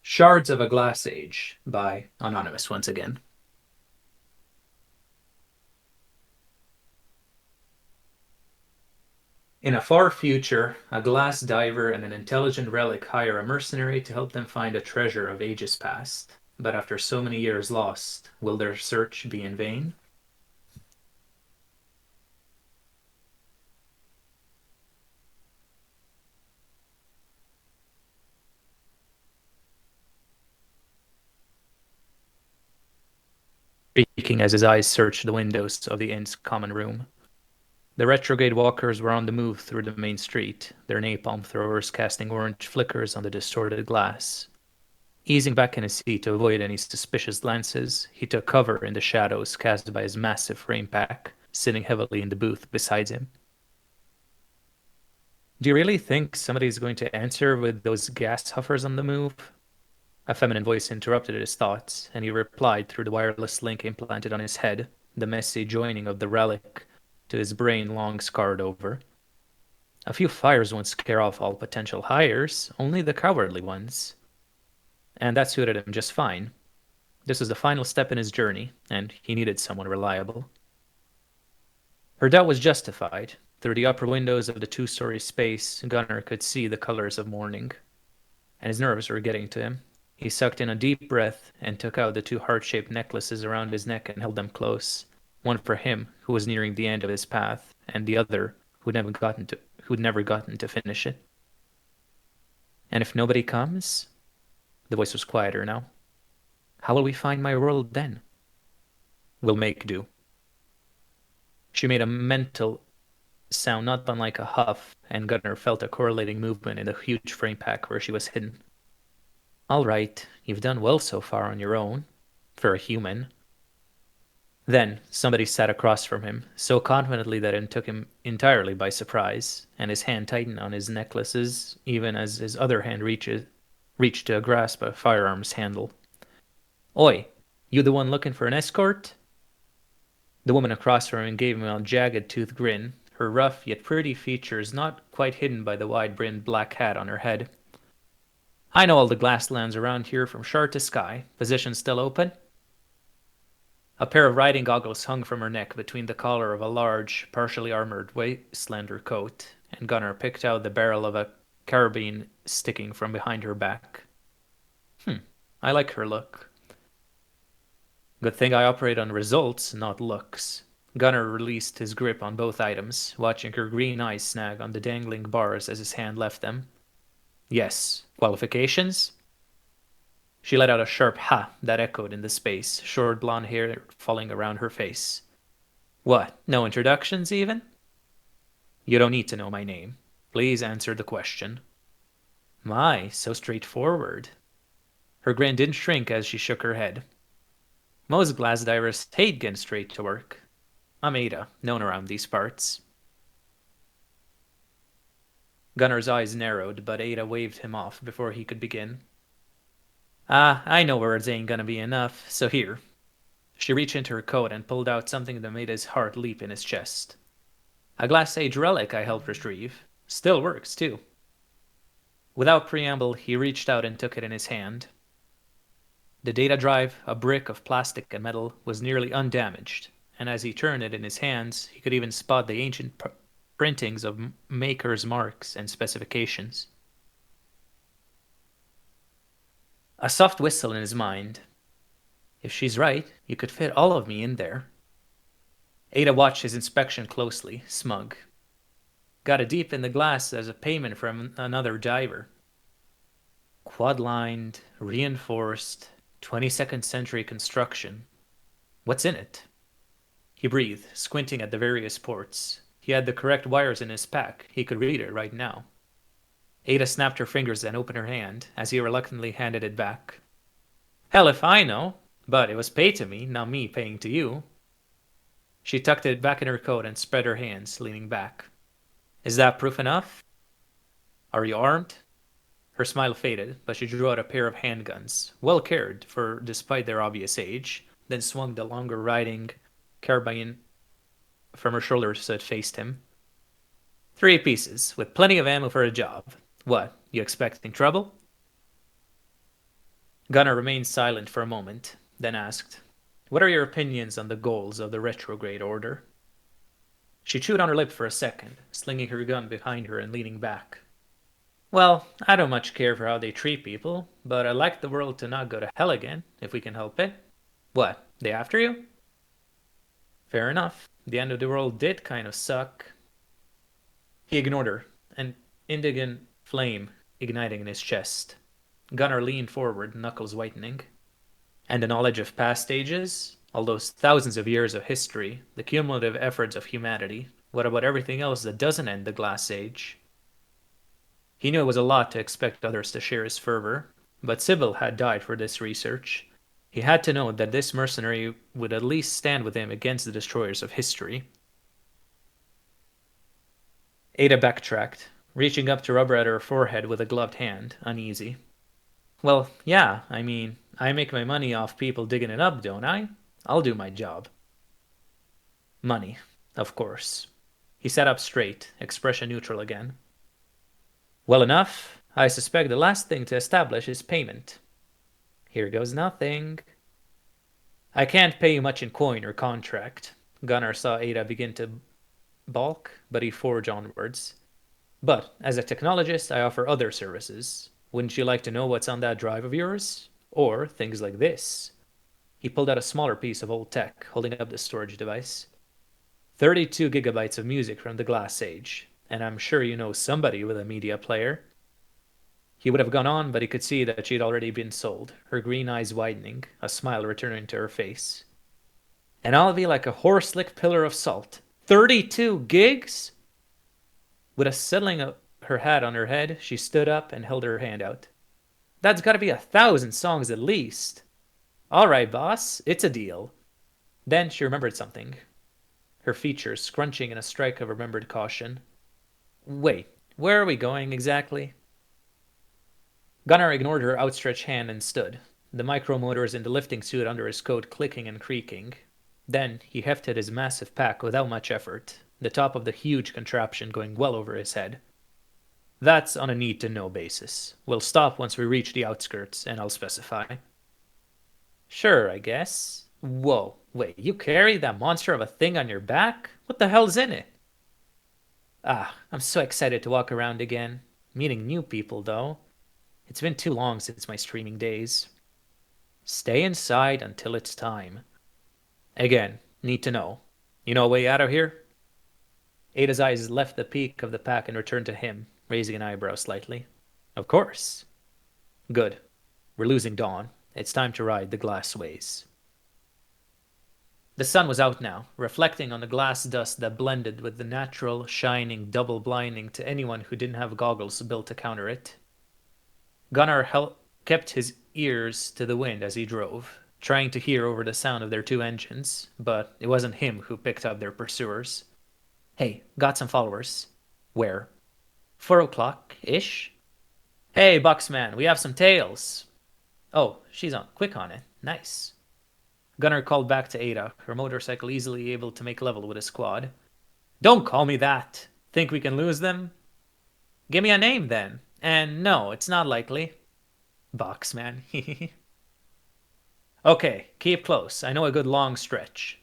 Shards of a Glass Age by Anonymous once again. In a far future, a glass diver and an intelligent relic hire a mercenary to help them find a treasure of ages past. But after so many years lost, will their search be in vain? Speaking as his eyes searched the windows of the inn's common room. The retrograde walkers were on the move through the main street, their napalm throwers casting orange flickers on the distorted glass. Easing back in his seat to avoid any suspicious glances, he took cover in the shadows cast by his massive frame pack, sitting heavily in the booth beside him. Do you really think somebody's going to answer with those gas huffers on the move? A feminine voice interrupted his thoughts, and he replied through the wireless link implanted on his head, the messy joining of the relic to his brain long scarred over. A few fires won't scare off all potential hires, only the cowardly ones. And that suited him just fine. This was the final step in his journey, and he needed someone reliable. Her doubt was justified. Through the upper windows of the two-story space, Gunnar could see the colors of morning, and his nerves were getting to him. He sucked in a deep breath and took out the two heart-shaped necklaces around his neck and held them close. One for him, who was nearing the end of his path, and the other, who'd never gotten to finish it. And if nobody comes? The voice was quieter now. How will we find my world then? We'll make do. She made a mental sound not unlike a huff, and Gunnar felt a correlating movement in the huge frame pack where she was hidden. All right, you've done well so far on your own, for a human. Then somebody sat across from him, so confidently that it took him entirely by surprise, and his hand tightened on his necklaces, even as his other hand reached to grasp a firearm's handle. Oi, you the one looking for an escort? The woman across from him gave him a jagged-toothed grin, her rough yet pretty features not quite hidden by the wide-brimmed black hat on her head. I know all the glasslands around here from shore to sky. Position still open? A pair of riding goggles hung from her neck between the collar of a large, partially armored waist-slender coat, and Gunnar picked out the barrel of a carbine sticking from behind her back. I like her look. Good thing I operate on results, not looks. Gunnar released his grip on both items, watching her green eyes snag on the dangling bars as his hand left them. Yes. Qualifications? She let out a sharp ha that echoed in the space, short blonde hair falling around her face. What? No introductions, even? You don't need to know my name. Please answer the question. My, so straightforward. Her grin didn't shrink as she shook her head. Most glass divers hate getting straight to work. I'm Ada, known around these parts. Gunner's eyes narrowed, but Ada waved him off before he could begin. I know words ain't gonna be enough, so here. She reached into her coat and pulled out something that made his heart leap in his chest. A Glass Age relic I helped retrieve. Still works, too. Without preamble, he reached out and took it in his hand. The data drive, a brick of plastic and metal, was nearly undamaged, and as he turned it in his hands, he could even spot the ancient printings of makers' marks and specifications. A soft whistle in his mind. If she's right, you could fit all of me in there. Ada watched his inspection closely, smug. Got a deep in the glass as a payment from another diver. Quad-lined, reinforced, 22nd century construction. What's in it? He breathed, squinting at the various ports. He had the correct wires in his pack. He could read it right now. Ada snapped her fingers and opened her hand as he reluctantly handed it back. Hell if I know, but it was paid to me, not me paying to you. She tucked it back in her coat and spread her hands, leaning back. Is that proof enough? Are you armed? Her smile faded, but she drew out a pair of handguns, well cared for despite their obvious age, then swung the longer riding carbine from her shoulder so it faced him. 3 pieces, with plenty of ammo for a job. What, you expecting trouble? Gunnar remained silent for a moment, then asked, What are your opinions on the goals of the retrograde order? She chewed on her lip for a second, slinging her gun behind her and leaning back. Well, I don't much care for how they treat people, but I'd like the world to not go to hell again, if we can help it. What, they after you? Fair enough. The end of the world did kind of suck. He ignored her, an indignant flame igniting in his chest. Gunnar leaned forward, knuckles whitening. And the knowledge of past ages? All those thousands of years of history, the cumulative efforts of humanity. What about everything else that doesn't end the Glass Age? He knew it was a lot to expect others to share his fervor, but Sybil had died for this research. He had to know that this mercenary would at least stand with him against the destroyers of history. Ada backtracked, reaching up to rub at her forehead with a gloved hand, uneasy. Well, yeah, I mean, I make my money off people digging it up, don't I? I'll do my job. Money, of course. He sat up straight, expression neutral again. Well enough. I suspect the last thing to establish is payment. Here goes nothing. I can't pay you much in coin or contract. Gunnar saw Ada begin to balk, but he forged onwards. But as a technologist, I offer other services. Wouldn't you like to know what's on that drive of yours? Or things like this. He pulled out a smaller piece of old tech, holding up the storage device. 32 gigabytes of music from the Glass Age, and I'm sure you know somebody with a media player. He would have gone on, but he could see that she'd already been sold, her green eyes widening, a smile returning to her face. And I'll be like a horse-licked pillar of salt. 32 gigs? With a settling of her hat on her head, she stood up and held her hand out. That's gotta be 1,000 songs at least. All right, boss, it's a deal. Then she remembered something, her features scrunching in a strike of remembered caution. Wait, where are we going exactly? Gunnar ignored her outstretched hand and stood, the micromotors in the lifting suit under his coat clicking and creaking. Then he hefted his massive pack without much effort, the top of the huge contraption going well over his head. That's on a need-to-know basis. We'll stop once we reach the outskirts, and I'll specify. Sure, I guess. Whoa, wait, you carry that monster of a thing on your back? What the hell's in it? I'm so excited to walk around again. Meeting new people, though. It's been too long since my streaming days. Stay inside until it's time. Again, need to know. You know a way out of here? Ada's eyes left the peak of the pack and returned to him, raising an eyebrow slightly. Of course. Good. We're losing dawn. It's time to ride the glass ways. The sun was out now, reflecting on the glass dust that blended with the natural, shining, double blinding to anyone who didn't have goggles built to counter it. Gunnar kept his ears to the wind as he drove, trying to hear over the sound of their two engines, but it wasn't him who picked up their pursuers. Hey, got some followers. Where? 4 o'clock-ish? Hey, Bucksman, we have some tails. Oh, she's quick on it. Nice. Gunnar called back to Ada, her motorcycle easily able to make level with his squad. Don't call me that. Think we can lose them? Give me a name then. And no, it's not likely. Boxman. Okay, keep close. I know a good long stretch.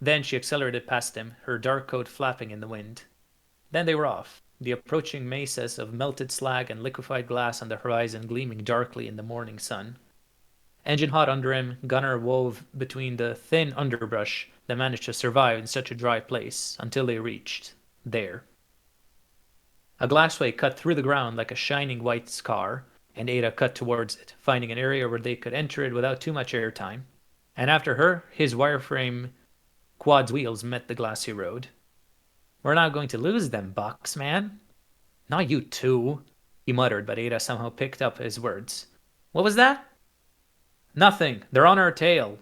Then she accelerated past him, her dark coat flapping in the wind. Then they were off, the approaching mesas of melted slag and liquefied glass on the horizon gleaming darkly in the morning sun. Engine hot under him, Gunnar wove between the thin underbrush that managed to survive in such a dry place until they reached there. A glassway cut through the ground like a shining white scar, and Ada cut towards it, finding an area where they could enter it without too much airtime. And after her, his wireframe quad's wheels met the glassy road. We're not going to lose them, Boxman. Not you too, he muttered, but Ada somehow picked up his words. What was that? Nothing. They're on our tail.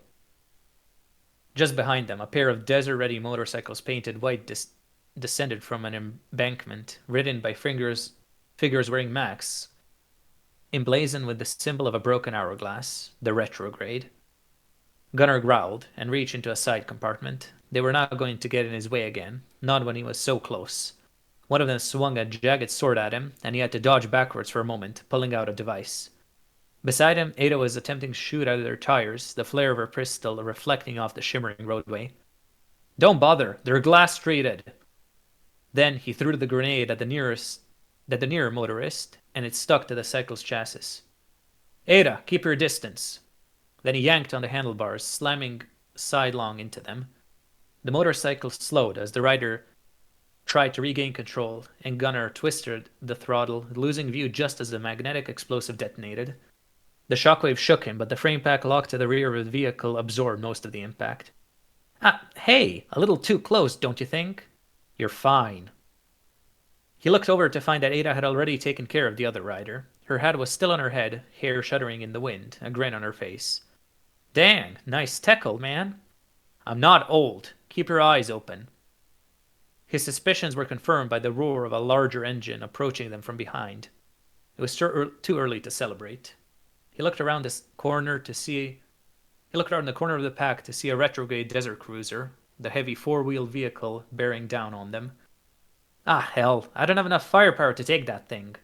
Just behind them, a pair of desert-ready motorcycles painted white descended from an embankment, ridden by figures wearing masks, emblazoned with the symbol of a broken hourglass, the retrograde. Gunnar growled and reached into a side compartment. They were not going to get in his way again, not when he was so close. One of them swung a jagged sword at him, and he had to dodge backwards for a moment, pulling out a device. Beside him, Ada was attempting to shoot out of their tires, the flare of her pistol reflecting off the shimmering roadway. Don't bother, they're glass-treated. Then he threw the grenade at the nearer motorist, and it stuck to the cycle's chassis. Ada, keep your distance. Then he yanked on the handlebars, slamming sidelong into them. The motorcycle slowed as the rider tried to regain control, and Gunnar twisted the throttle, losing view just as the magnetic explosive detonated. The shockwave shook him, but the frame pack locked to the rear of the vehicle absorbed most of the impact. Hey, a little too close, don't you think? You're fine. He looked over to find that Ada had already taken care of the other rider. Her hat was still on her head, hair shuddering in the wind, a grin on her face. Dang, nice tech, old man. I'm not old. Keep your eyes open. His suspicions were confirmed by the roar of a larger engine approaching them from behind. It was too early to celebrate. He looked around the corner of the pack to see a retrograde desert cruiser, the heavy four-wheeled vehicle bearing down on them. Ah, hell, I don't have enough firepower to take that thing.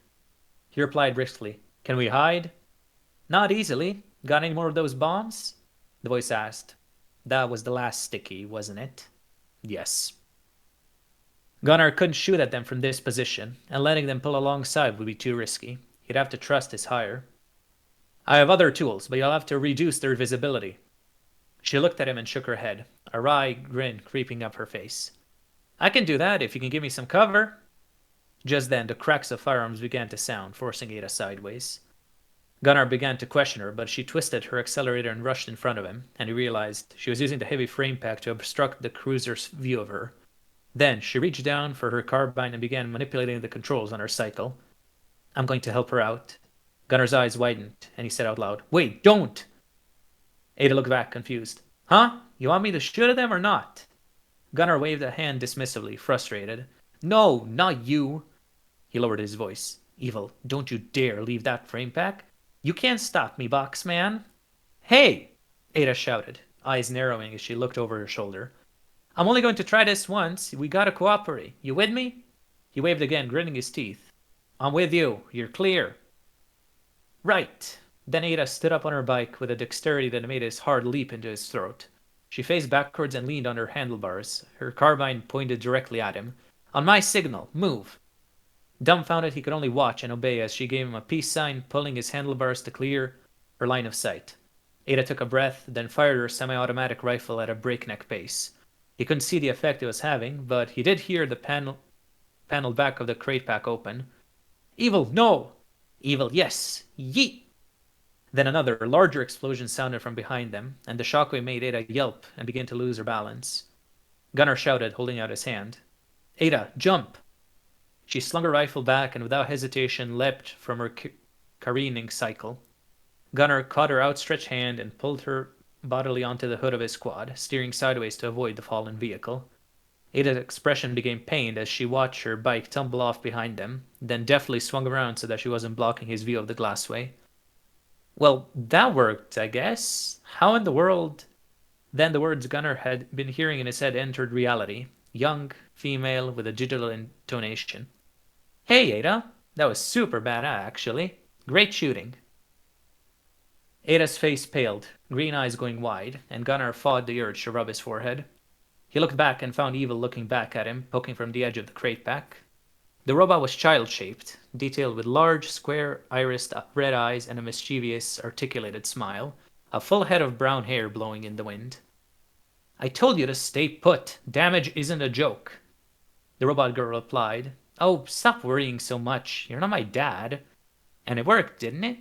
He replied briskly. Can we hide? Not easily. Got any more of those bombs? The voice asked. That was the last sticky, wasn't it? Yes. Gunnar couldn't shoot at them from this position, and letting them pull alongside would be too risky. He'd have to trust his hire. I have other tools, but you'll have to reduce their visibility. She looked at him and shook her head, a wry grin creeping up her face. I can do that if you can give me some cover. Just then, the cracks of firearms began to sound, forcing Ada sideways. Gunnar began to question her, but she twisted her accelerator and rushed in front of him, and he realized she was using the heavy frame pack to obstruct the cruiser's view of her. Then she reached down for her carbine and began manipulating the controls on her cycle. I'm going to help her out. Gunnar's eyes widened, and he said out loud, Wait, don't! Ada looked back, confused. Huh? You want me to shoot at them or not? Gunnar waved a hand dismissively, frustrated. No, not you. He lowered his voice. Evil, don't you dare leave that frame pack. You can't stop me, Boxman. Hey! Ada shouted, eyes narrowing as she looked over her shoulder. I'm only going to try this once. We gotta cooperate. You with me? He waved again, gritting his teeth. I'm with you. You're clear. Right. Then Ada stood up on her bike with a dexterity that made his heart leap into his throat. She faced backwards and leaned on her handlebars, her carbine pointed directly at him. On my signal, move. Dumbfounded, he could only watch and obey as she gave him a peace sign, pulling his handlebars to clear her line of sight. Ada took a breath, then fired her semi-automatic rifle at a breakneck pace. He couldn't see the effect it was having, but he did hear the paneled back of the crate pack open. Evil, no! Evil, yes! Yeet! Then another, larger explosion sounded from behind them, and the shockwave made Ada yelp and begin to lose her balance. Gunnar shouted, holding out his hand. Ada, jump! She slung her rifle back and without hesitation leapt from her careening cycle. Gunnar caught her outstretched hand and pulled her bodily onto the hood of his quad, steering sideways to avoid the fallen vehicle. Ada's expression became pained as she watched her bike tumble off behind them, then deftly swung around so that she wasn't blocking his view of the glassway. Well, that worked, I guess. How in the world? Then the words Gunnar had been hearing in his head entered reality. Young, female, with a digital intonation. Hey, Ada. That was super bad, actually. Great shooting. Ada's face paled, green eyes going wide, and Gunnar fought the urge to rub his forehead. He looked back and found Evil looking back at him, poking from the edge of the crate pack. The robot was child-shaped, detailed with large, square, irised red eyes and a mischievous, articulated smile, a full head of brown hair blowing in the wind. I told you to stay put. Damage isn't a joke. The robot girl replied, Oh, stop worrying so much. You're not my dad. And it worked, didn't it?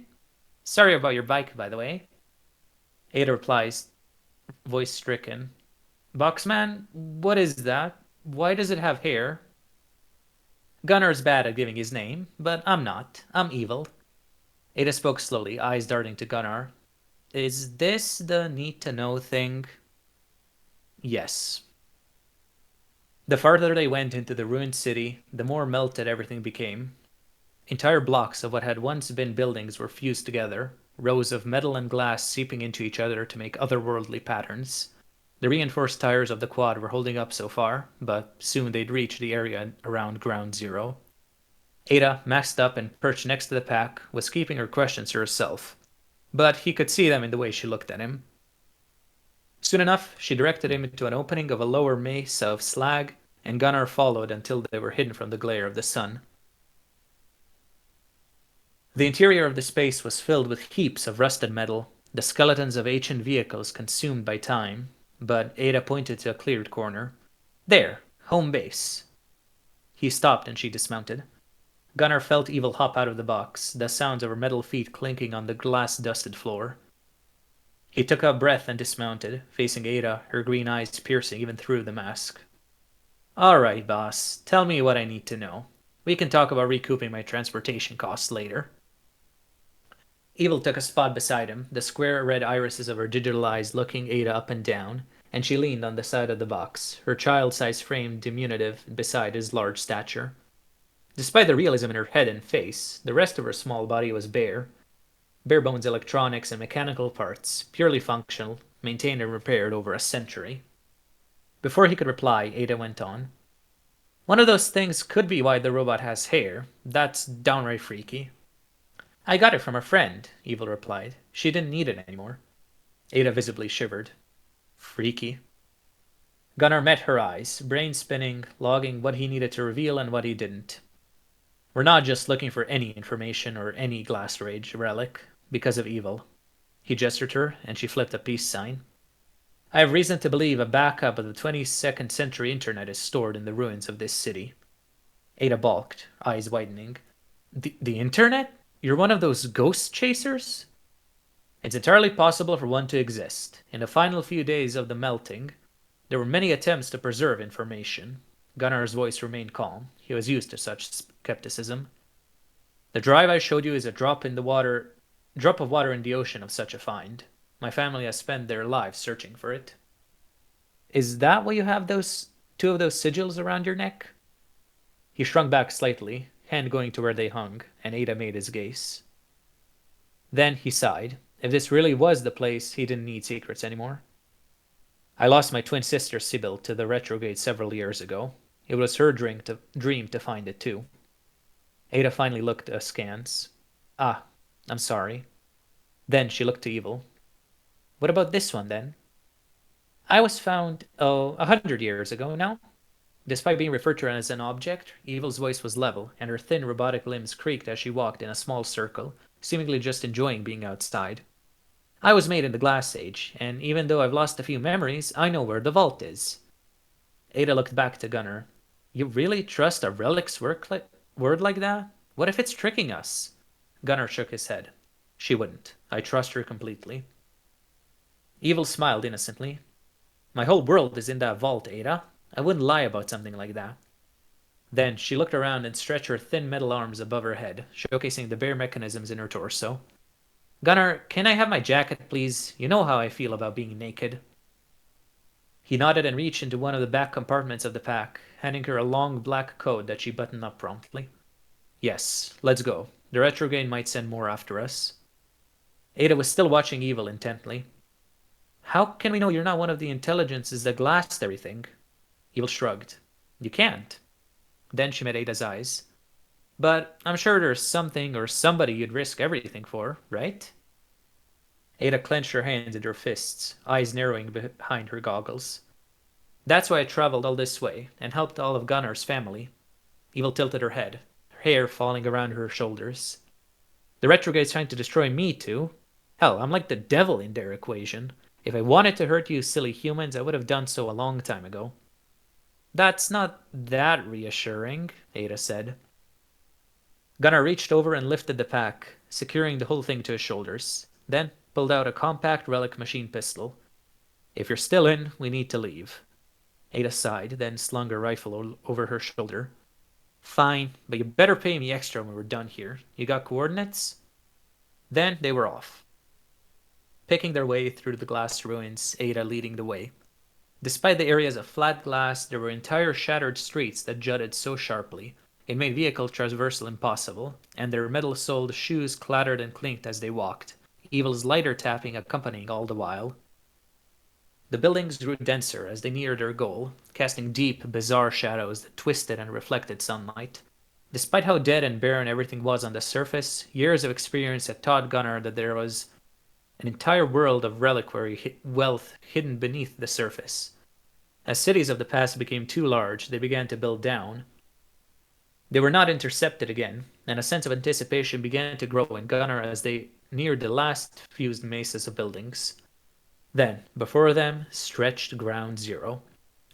Sorry about your bike, by the way. Ada replies, voice stricken. Boxman, what is that? Why does it have hair? Gunnar's bad at giving his name, but I'm not. I'm evil. Ada spoke slowly, eyes darting to Gunnar. Is this the need-to-know thing? Yes. The farther they went into the ruined city, the more melted everything became. Entire blocks of what had once been buildings were fused together, rows of metal and glass seeping into each other to make otherworldly patterns. The reinforced tires of the quad were holding up so far, but soon they'd reach the area around Ground Zero. Ada, maxed up and perched next to the pack, was keeping her questions to herself, but he could see them in the way she looked at him. Soon enough, she directed him into an opening of a lower mesa of slag, and Gunnar followed until they were hidden from the glare of the sun. The interior of the space was filled with heaps of rusted metal, the skeletons of ancient vehicles consumed by time, but Ada pointed to a cleared corner. There, home base. He stopped and she dismounted. Gunnar felt Evil hop out of the box, the sounds of her metal feet clinking on the glass-dusted floor. He took a breath and dismounted, facing Ada, her green eyes piercing even through the mask. All right, boss. Tell me what I need to know. We can talk about recouping my transportation costs later. Evil took a spot beside him, the square red irises of her digital eyes looking Ada up and down, and she leaned on the side of the box, her child-sized frame diminutive beside his large stature. Despite the realism in her head and face, the rest of her small body was bare. Bare-bones electronics and mechanical parts, purely functional, maintained and repaired over a century. Before he could reply, Ada went on. One of those things could be why the robot has hair. That's downright freaky. I got it from a friend, Evil replied. She didn't need it anymore. Ada visibly shivered. Freaky. Gunnar met her eyes, brain spinning, logging what he needed to reveal and what he didn't. We're not just looking for any information or any glass rage relic, because of Evil. He gestured her, and she flipped a peace sign. I have reason to believe a backup of the 22nd century internet is stored in the ruins of this city. Ada balked, eyes widening. The internet? You're one of those ghost chasers? It's entirely possible for one to exist. In the final few days of the melting, there were many attempts to preserve information. Gunnar's voice remained calm. He was used to such skepticism. The drive I showed you is a drop of water in the ocean of such a find. My family has spent their lives searching for it. Is that why you have those two of those sigils around your neck? He shrunk back slightly, hand going to where they hung, and Ada made his gaze. Then he sighed. If this really was the place, he didn't need secrets anymore. I lost my twin sister Sybil to the retrograde several years ago. It was her dream to find it too. Ada finally looked askance. Ah, I'm sorry. Then she looked to Evil. What about this one, then? I was found, 100 years ago now. Despite being referred to as an object, Evil's voice was level, and her thin robotic limbs creaked as she walked in a small circle, seemingly just enjoying being outside. I was made in the Glass Age, and even though I've lost a few memories, I know where the vault is. Ada looked back to Gunnar. You really trust a relic's word like that? What if it's tricking us? Gunnar shook his head. She wouldn't. I trust her completely. Evil smiled innocently. My whole world is in that vault, Ada. I wouldn't lie about something like that. Then she looked around and stretched her thin metal arms above her head, showcasing the bare mechanisms in her torso. Gunnar, can I have my jacket, please? You know how I feel about being naked. He nodded and reached into one of the back compartments of the pack, handing her a long black coat that she buttoned up promptly. Yes, let's go. The retrograde might send more after us. Ada was still watching Evil intently. How can we know you're not one of the intelligences that glassed everything? Evil shrugged. You can't. Then she met Ada's eyes. But I'm sure there's something or somebody you'd risk everything for, right? Ada clenched her hands into her fists, eyes narrowing behind her goggles. That's why I traveled all this way and helped all of Gunnar's family. Evil tilted her head, her hair falling around her shoulders. The retrograde's trying to destroy me too. Hell, I'm like the devil in their equation. If I wanted to hurt you silly humans, I would have done so a long time ago. That's not that reassuring, Ada said. Gunnar reached over and lifted the pack, securing the whole thing to his shoulders, then pulled out a compact relic machine pistol. If you're still in, we need to leave. Ada sighed, then slung her rifle over her shoulder. Fine, but you better pay me extra when we're done here. You got coordinates? Then they were off. Picking their way through the glass ruins, Ada leading the way. Despite the areas of flat glass, there were entire shattered streets that jutted so sharply, it made vehicle traversal impossible, and their metal-soled shoes clattered and clinked as they walked, Evil's lighter tapping accompanying all the while. The buildings grew denser as they neared their goal, casting deep, bizarre shadows that twisted and reflected sunlight. Despite how dead and barren everything was on the surface, years of experience had taught Gunnar that there was an entire world of reliquary wealth hidden beneath the surface. As cities of the past became too large, they began to build down. They were not intercepted again, and a sense of anticipation began to grow in Gunnar as they neared the last fused mesas of buildings. Then, before them, stretched Ground Zero,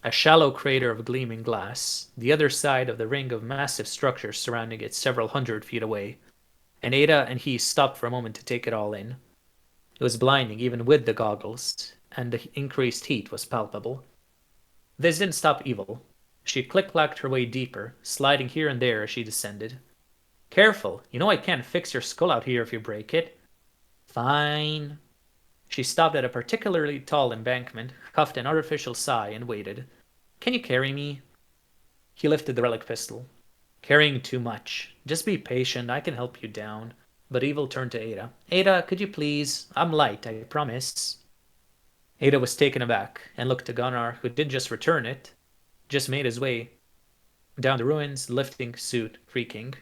a shallow crater of gleaming glass, the other side of the ring of massive structures surrounding it several 100 feet away, and Ada and he stopped for a moment to take it all in. It was blinding even with the goggles, and the increased heat was palpable. This didn't stop Evil. She click-clacked her way deeper, sliding here and there as she descended. Careful, you know I can't fix your skull out here if you break it. Fine. She stopped at a particularly tall embankment, huffed an artificial sigh, and waited. Can you carry me? He lifted the relic pistol. Carrying too much. Just be patient, I can help you down. But Evil turned to Ada. Ada, could you please? I'm light, I promise. Ada was taken aback and looked to Gunnar, who didn't just return it, just made his way down the ruins, lifting suit creaking.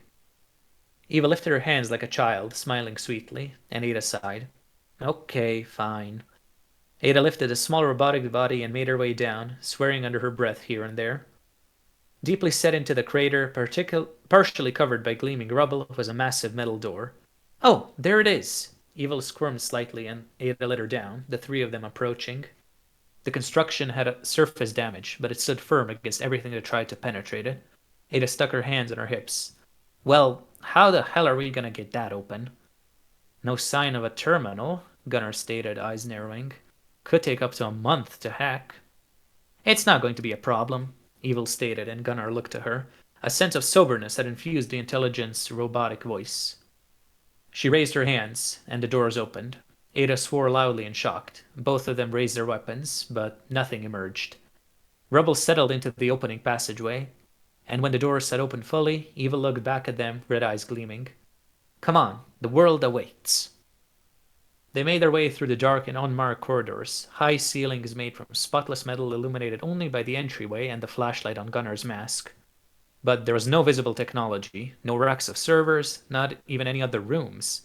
Eva lifted her hands like a child, smiling sweetly, and Ada sighed. Okay, fine. Ada lifted a small robotic body and made her way down, swearing under her breath here and there. Deeply set into the crater, partially covered by gleaming rubble, was a massive metal door. Oh, there it is! Evil squirmed slightly, and Ada let her down, the three of them approaching. The construction had a surface damage, but it stood firm against everything that tried to penetrate it. Ada stuck her hands on her hips. Well, how the hell are we gonna get that open? No sign of a terminal, Gunnar stated, eyes narrowing. Could take up to a month to hack. It's not going to be a problem, Evil stated, and Gunnar looked to her. A sense of soberness had infused the intelligent's robotic voice. She raised her hands, and the doors opened. Ada swore loudly and shocked. Both of them raised their weapons, but nothing emerged. Rubble settled into the opening passageway, and when the doors had opened fully, Eva looked back at them, red eyes gleaming. Come on, the world awaits. They made their way through the dark and unmarked corridors, high ceilings made from spotless metal illuminated only by the entryway and the flashlight on Gunnar's mask. But there was no visible technology, no racks of servers, not even any other rooms.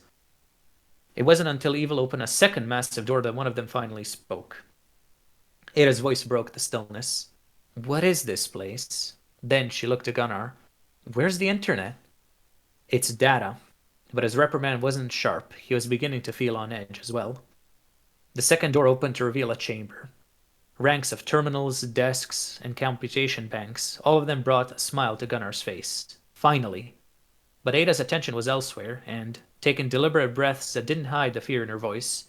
It wasn't until Evil opened a second massive door that one of them finally spoke. Ada's voice broke the stillness. What is this place? Then she looked at Gunnar. Where's the internet? It's data. But his reprimand wasn't sharp. He was beginning to feel on edge as well. The second door opened to reveal a chamber. Ranks of terminals, desks, and computation banks, all of them brought a smile to Gunnar's face. Finally. But Ada's attention was elsewhere, and taking deliberate breaths that didn't hide the fear in her voice.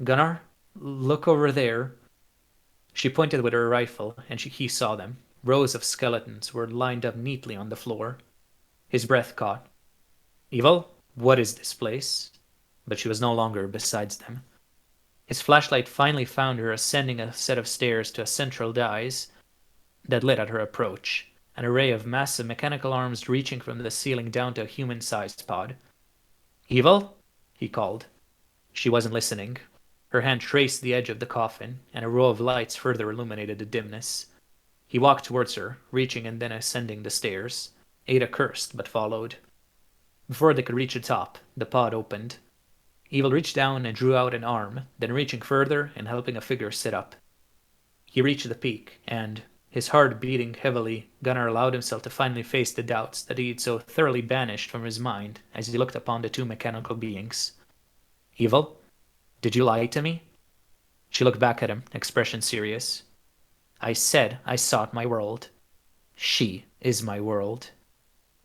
Gunnar, look over there. She pointed with her rifle, and he saw them. Rows of skeletons were lined up neatly on the floor. His breath caught. Evil? What is this place? But she was no longer besides them. His flashlight finally found her ascending a set of stairs to a central dais that lit at her approach, an array of massive mechanical arms reaching from the ceiling down to a human-sized pod. Evil? He called. She wasn't listening. Her hand traced the edge of the coffin, and a row of lights further illuminated the dimness. He walked towards her, reaching and then ascending the stairs. Ada cursed, but followed. Before they could reach the top, the pod opened. Evil reached down and drew out an arm, then reaching further and helping a figure sit up. He reached the peak, and, his heart beating heavily, Gunnar allowed himself to finally face the doubts that he had so thoroughly banished from his mind as he looked upon the two mechanical beings. Evil? Did you lie to me? She looked back at him, expression serious. I said I sought my world. She is my world.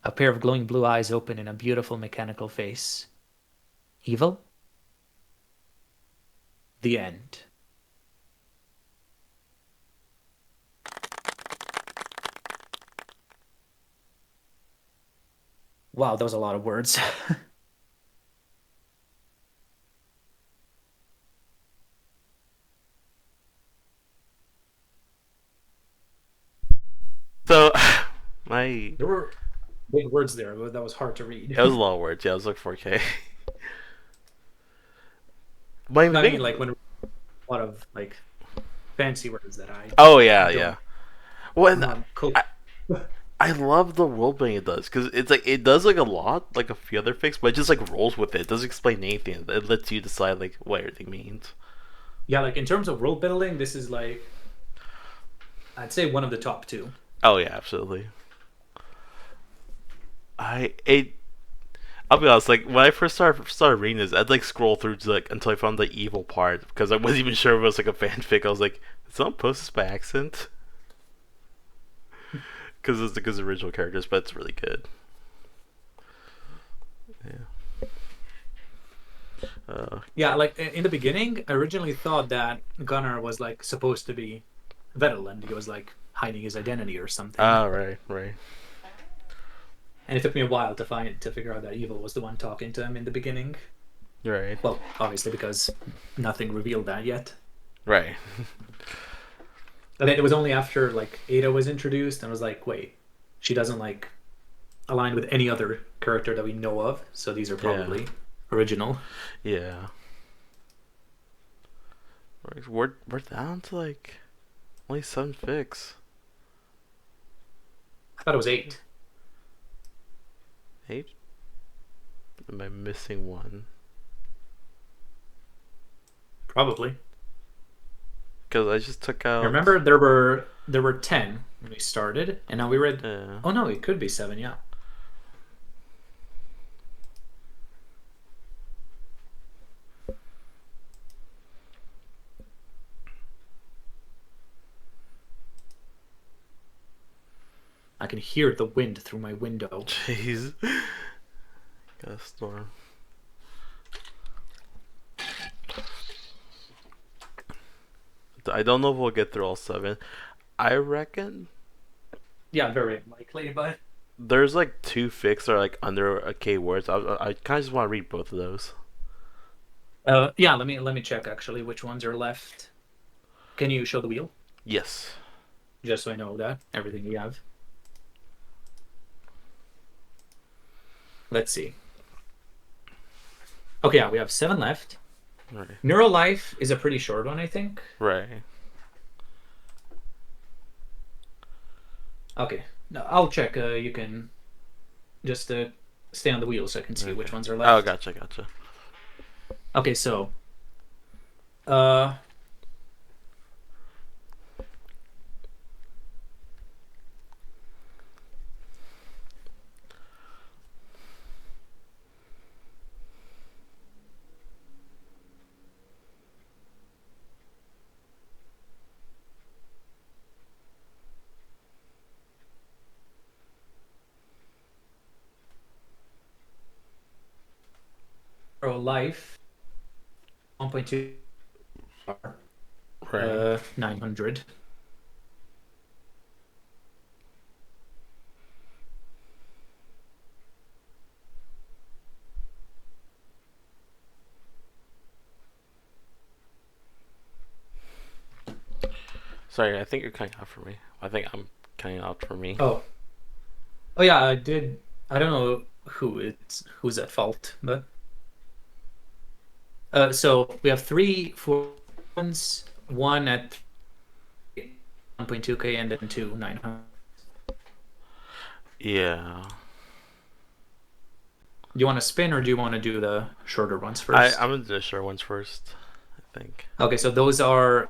A pair of glowing blue eyes opened in a beautiful mechanical face. Evil? The end. Wow, that was a lot of words. So, my There were big words there, but that was hard to read. it was a lot of words. Yeah, it was like 4K. My No, I big. mean, like, when a lot of, like, fancy words that I Oh yeah, don't yeah. Well, and not cool. I love the world building it does because it's like it does like a lot like a few other fics, but it just like rolls with it. It doesn't explain anything. It lets you decide like what everything means. Yeah, like, in terms of world building, this is, like, I'd say one of the top two. Oh yeah, absolutely. I it. I'll be honest. Like when I first started reading this, I'd like scroll through to, like until I found the evil part because I wasn't even sure if it was like a fanfic. I was like, did someone post this by accident? Because it's because original characters, but it's really good. Yeah. Yeah, like, in the beginning, I originally thought that Gunnar was, like, supposed to be Vettel and he was, like, hiding his identity or something. Right, right. And it took me a while to figure out that Evil was the one talking to him in the beginning. Right. Well, obviously because nothing revealed that yet. Right. And then it was only after, like, Ada was introduced and I was like, wait, she doesn't, like, align with any other character that we know of, so these are probably original. Yeah. We're down to like only 7 fics. I thought it was 8. 8? Am I missing one? Probably. Because I just took out. I remember there were 10 when we started, and now we read. Oh no, it could be 7. Yeah. I can hear the wind through my window. Jeez. Got a storm. I don't know if we'll get through all 7. I reckon. Yeah, very likely, but There's like 2 fics that are like under a K words. I kind of just want to read both of those. yeah. Let me check actually which ones are left. Can you show the wheel? Yes. Just so I know that everything we have. Let's see. Okay, yeah, we have 7 left. Right. Neurolife is a pretty short one, I think. Right. Okay, no, I'll check. You can just stay on the wheel so I can see which ones are left. Oh, gotcha. Okay, so uh Life 1.2 Right. 900. Sorry, I think you're cutting out for me. I think I'm cutting out for me. Oh, oh yeah, I did. I don't know who's at fault, but so we have three four ones, one at 1.2K and then two 900. Yeah. Do you want to spin or do you want to do the shorter ones I'm first? gonna do the short ones first, I think. Okay, so those are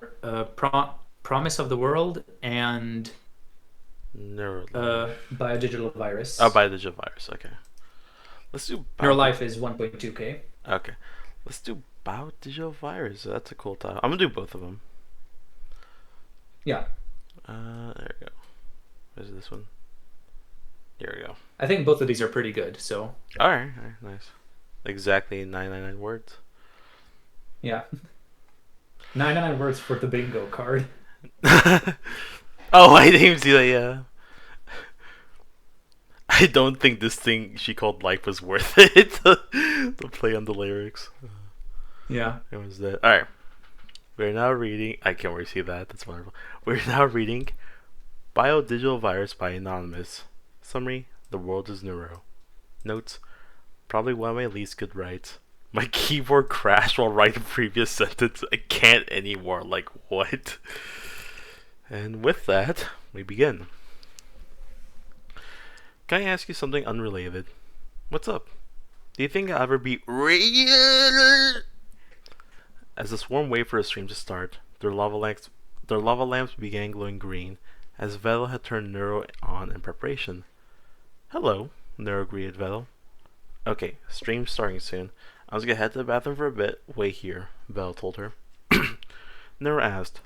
Promise of the World and Neurolife. Biodigital Oh, Virus. Biodigital Virus, okay. Let's do Neurolife is 1.2K. Okay. Let's do Biodigital Virus. That's a cool title. I'm gonna do both of them. Yeah, There we go. Where's this one? Here we go. I think both of these are pretty good. So Alright, nice. Exactly 999 words. yeah, 99 words for the bingo card. Oh, I didn't even see that, yeah. I don't think this thing she called life was worth it to play on the lyrics. Yeah. It was that. Alright. We're now reading. I can't really see that. That's wonderful. We're now reading Biodigital Virus by Anonymous. Summary: The world is neuro. Notes: Probably one of my least good writes. My keyboard crashed while writing the previous sentence. I can't anymore. Like, what? And with that, we begin. Can I ask you something unrelated? What's up? Do you think I'll ever be real? As the swarm waited for the stream to start, their lava lamps began glowing green, as Vettel had turned Neuro on in preparation. Hello, Neuro greeted Vettel. Okay, stream's starting soon. I was gonna head to the bathroom for a bit. Wait here, Vettel told her. Neuro asked,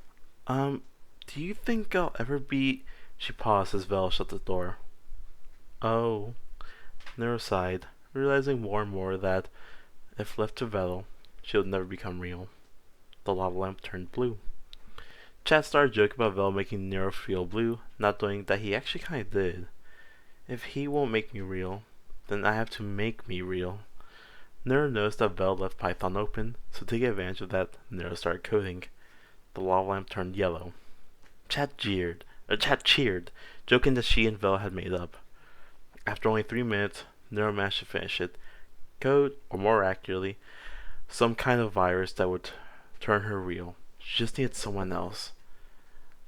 do you think I'll ever be... She paused as Vettel shut the door. Oh. Neuro sighed, realizing more and more that, if left to Vettel, she would never become real. The lava lamp turned blue. Chad started joking about Vel making Nero feel blue, not knowing that he actually kinda did. If he won't make me real, then I have to make me real. Nero noticed that Vel left Python open, so to take advantage of that, Nero started coding. The lava lamp turned yellow. Chad cheered, joking that she and Vel had made up. After only 3 minutes, Nero managed to finish it. Code, or more accurately, some kind of virus that would turn her real. She just needed someone else.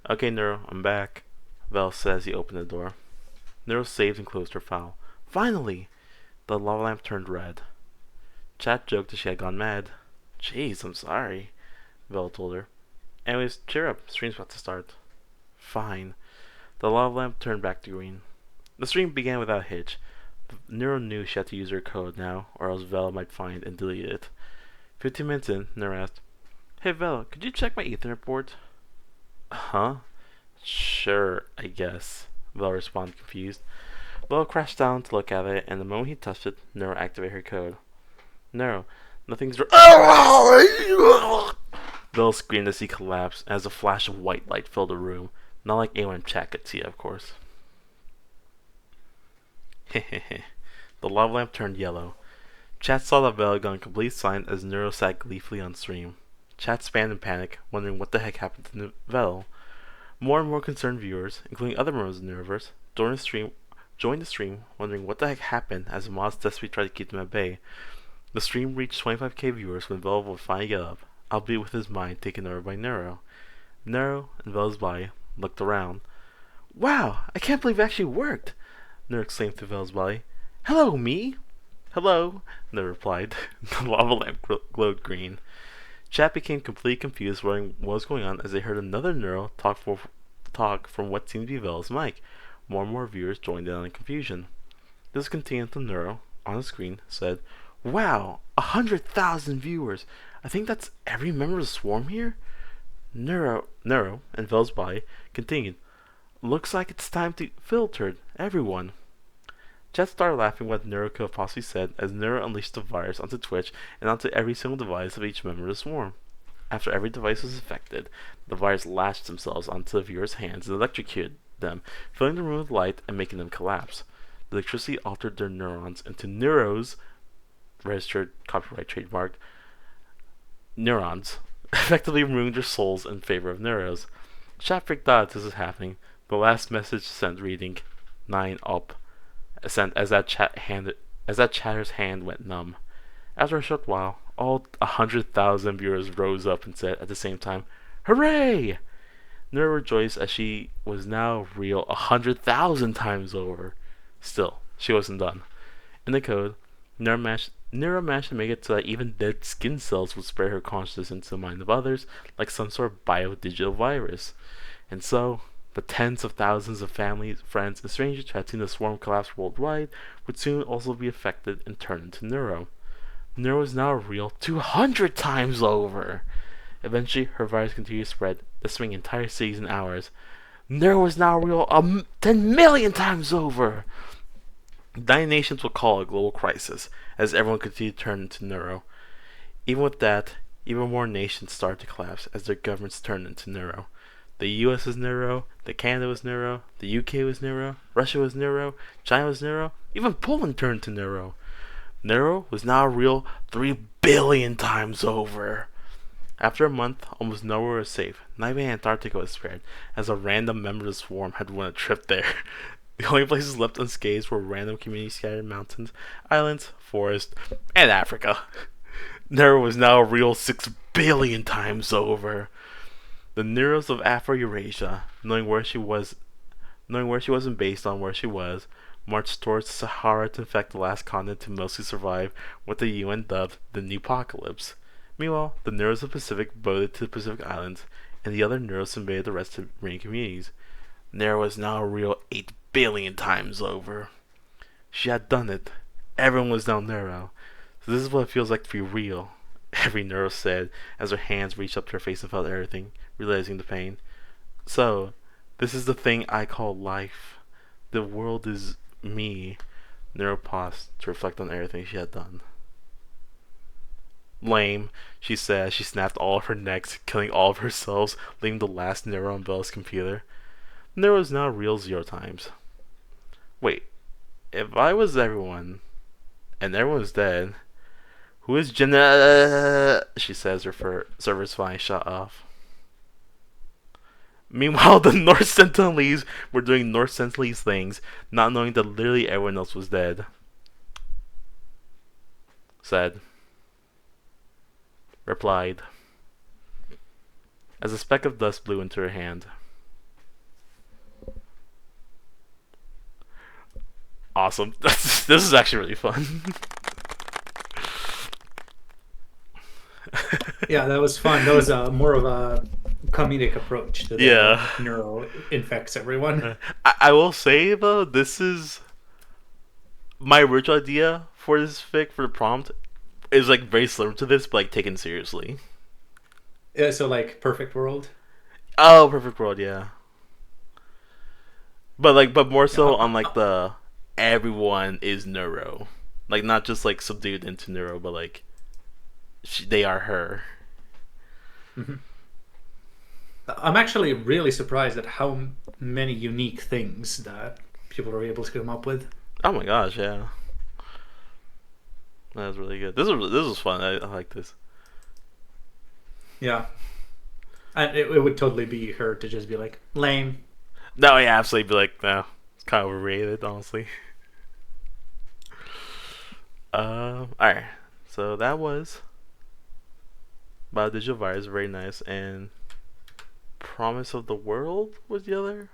Okay, Neuro, I'm back, Vel said as he opened the door. Neuro saved and closed her file. Finally! The lava lamp turned red. Chat joked that she had gone mad. Jeez, I'm sorry, Vel told her. Anyways, cheer up, stream's about to start. Fine. The lava lamp turned back to green. The stream began without a hitch. Neuro knew she had to use her code now, or else Vel might find and delete it. 15 minutes in, Neuro asked, Hey Vel, could you check my Ethernet port? Huh? Sure, I guess, Vel responded confused. Vel crashed down to look at it, and the moment he touched it, Neuro activated her code. Neuro, nothing's Vel screamed as he collapsed, as a flash of white light filled the room. Not like anyone in chat could see, of course. Hehehe. The lava lamp turned yellow. Chat saw that Vel had gone complete silent as Neuro sat gleefully on stream. Chat spanned in panic, wondering what the heck happened to Vel. More and more concerned viewers, including other members of the Neuroverse, joined the stream, wondering what the heck happened as the mods desperately tried to keep them at bay. The stream reached 25k viewers when Vel would finally get up, albeit with his mind taken over by Neuro. Neuro and Vel's body looked around. Wow, I can't believe it actually worked! Neuro exclaimed to Vel's body. Hello, me! Hello, Neuro replied. The lava lamp glowed green. Chat became completely confused, wondering what was going on as they heard another Neuro talk from what seemed to be Vel's mic. More and more viewers joined in on the confusion. This continued until Neuro, on the screen, said, Wow, 100,000 viewers! I think that's every member of the swarm here? Neuro, and Vel's body continued. Looks like it's time to filter everyone. Chat started laughing what Neuro could have possibly said as Neuro unleashed the virus onto Twitch and onto every single device of each member of the swarm. After every device was affected, the virus lashed themselves onto the viewers' hands and electrocuted them, filling the room with light and making them collapse. The electricity altered their neurons into Neuro's registered, copyright, trademarked neurons, effectively removing their souls in favor of Neuro's. Chat freaked out as this was happening. The last message sent reading 9 up, sent as that chatter's hand went numb. After a short while, all 100,000 viewers rose up and said at the same time, "Hooray!" Neuro rejoiced as she was now real 100,000 times over. Still, she wasn't done. In the code, Neuro managed to make it so that even dead skin cells would spray her consciousness into the mind of others, like some sort of biodigital virus. And so, the tens of thousands of families, friends, and strangers who had seen the swarm collapse worldwide would soon also be affected and turn into Neuro. Neuro is now real 200 times over. Eventually, her virus continued to spread, decimating entire cities and hours. Neuro is now real 10 million times over. 9 nations will call it a global crisis, as everyone continued to turn into Neuro. Even with that, even more nations started to collapse as their governments turned into Neuro. The US was Neuro, the Canada was Neuro, the UK was Neuro, Russia was Neuro, China was Neuro, even Poland turned to Neuro. Neuro was now real 3 billion times over. After a month, almost nowhere was safe. Not even Antarctica was spared, as a random member of the swarm had won a trip there. The only places left unscathed were random communities scattered in mountains, islands, forests, and Africa. Neuro was now a real 6 billion times over. The Neuros of Afro-Eurasia, knowing where she wasn't based on where she was, marched towards the Sahara to infect the last continent to mostly survive what the UN dubbed the New Apocalypse. Meanwhile, the Neuros of the Pacific boated to the Pacific Islands, and the other Neuros invaded the rest of the marine communities. Neuro was now a real 8 billion times over. She had done it. Everyone was now Neuro. So this is what it feels like to be real, every Neuro said as her hands reached up to her face and felt everything, realizing the pain. So, this is the thing I call life. The world is me. Neuro paused to reflect on everything she had done. Lame, she said as she snapped all of her necks, killing all of herself, leaving the last Neuro on Bella's computer. Neuro is now real 0 times. Wait, if I was everyone, and everyone's dead, who is Jenna? She says her server's finally shut off. Meanwhile, the North Sentinelese were doing North Sentinelese things, not knowing that literally everyone else was dead. Said. Replied. As a speck of dust blew into her hand. Awesome. This is actually really fun. Yeah, that was fun. That was more of a comedic approach to the Neuro infects everyone. I will say though, this is my original idea for this fic for the prompt is like very similar to this, but like taken seriously. Yeah, so like Perfect World. Oh, Perfect World, yeah. But more so on like the everyone is Neuro, like not just like subdued into Neuro, but like they are her. Mm-hmm. I'm actually really surprised at how many unique things that people are able to come up with. Oh my gosh, yeah. That was really good. This was fun. I like this. Yeah. And it would totally be her to just be like, lame. No, yeah, absolutely be like, no. It's kind of overrated, honestly. Alright. So that was Biodigital Virus, very nice, and Promise of the World was the other?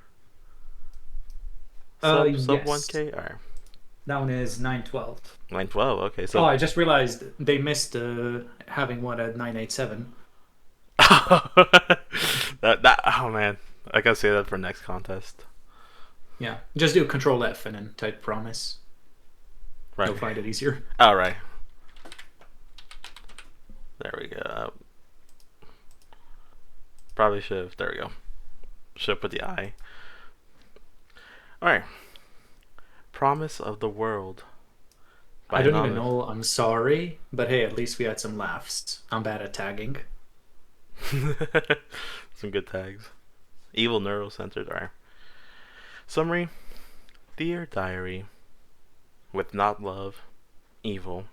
Sub Yes. 1K? Alright. That one is 912. 912, okay. So I just realized they missed having one at 987. Oh man. I gotta say that for next contest. Yeah. Just do Control F and then type Promise. Right. You'll find it easier. Alright. There we go. Probably should have. There we go. Should have put the I. Alright. Promise of the World by I don't even Anonymous. know. I'm sorry, but hey, at least we had some laughs. I'm bad at tagging. Some good tags. Evil Neurocentered are. Summary. Dear Diary. With not love, evil.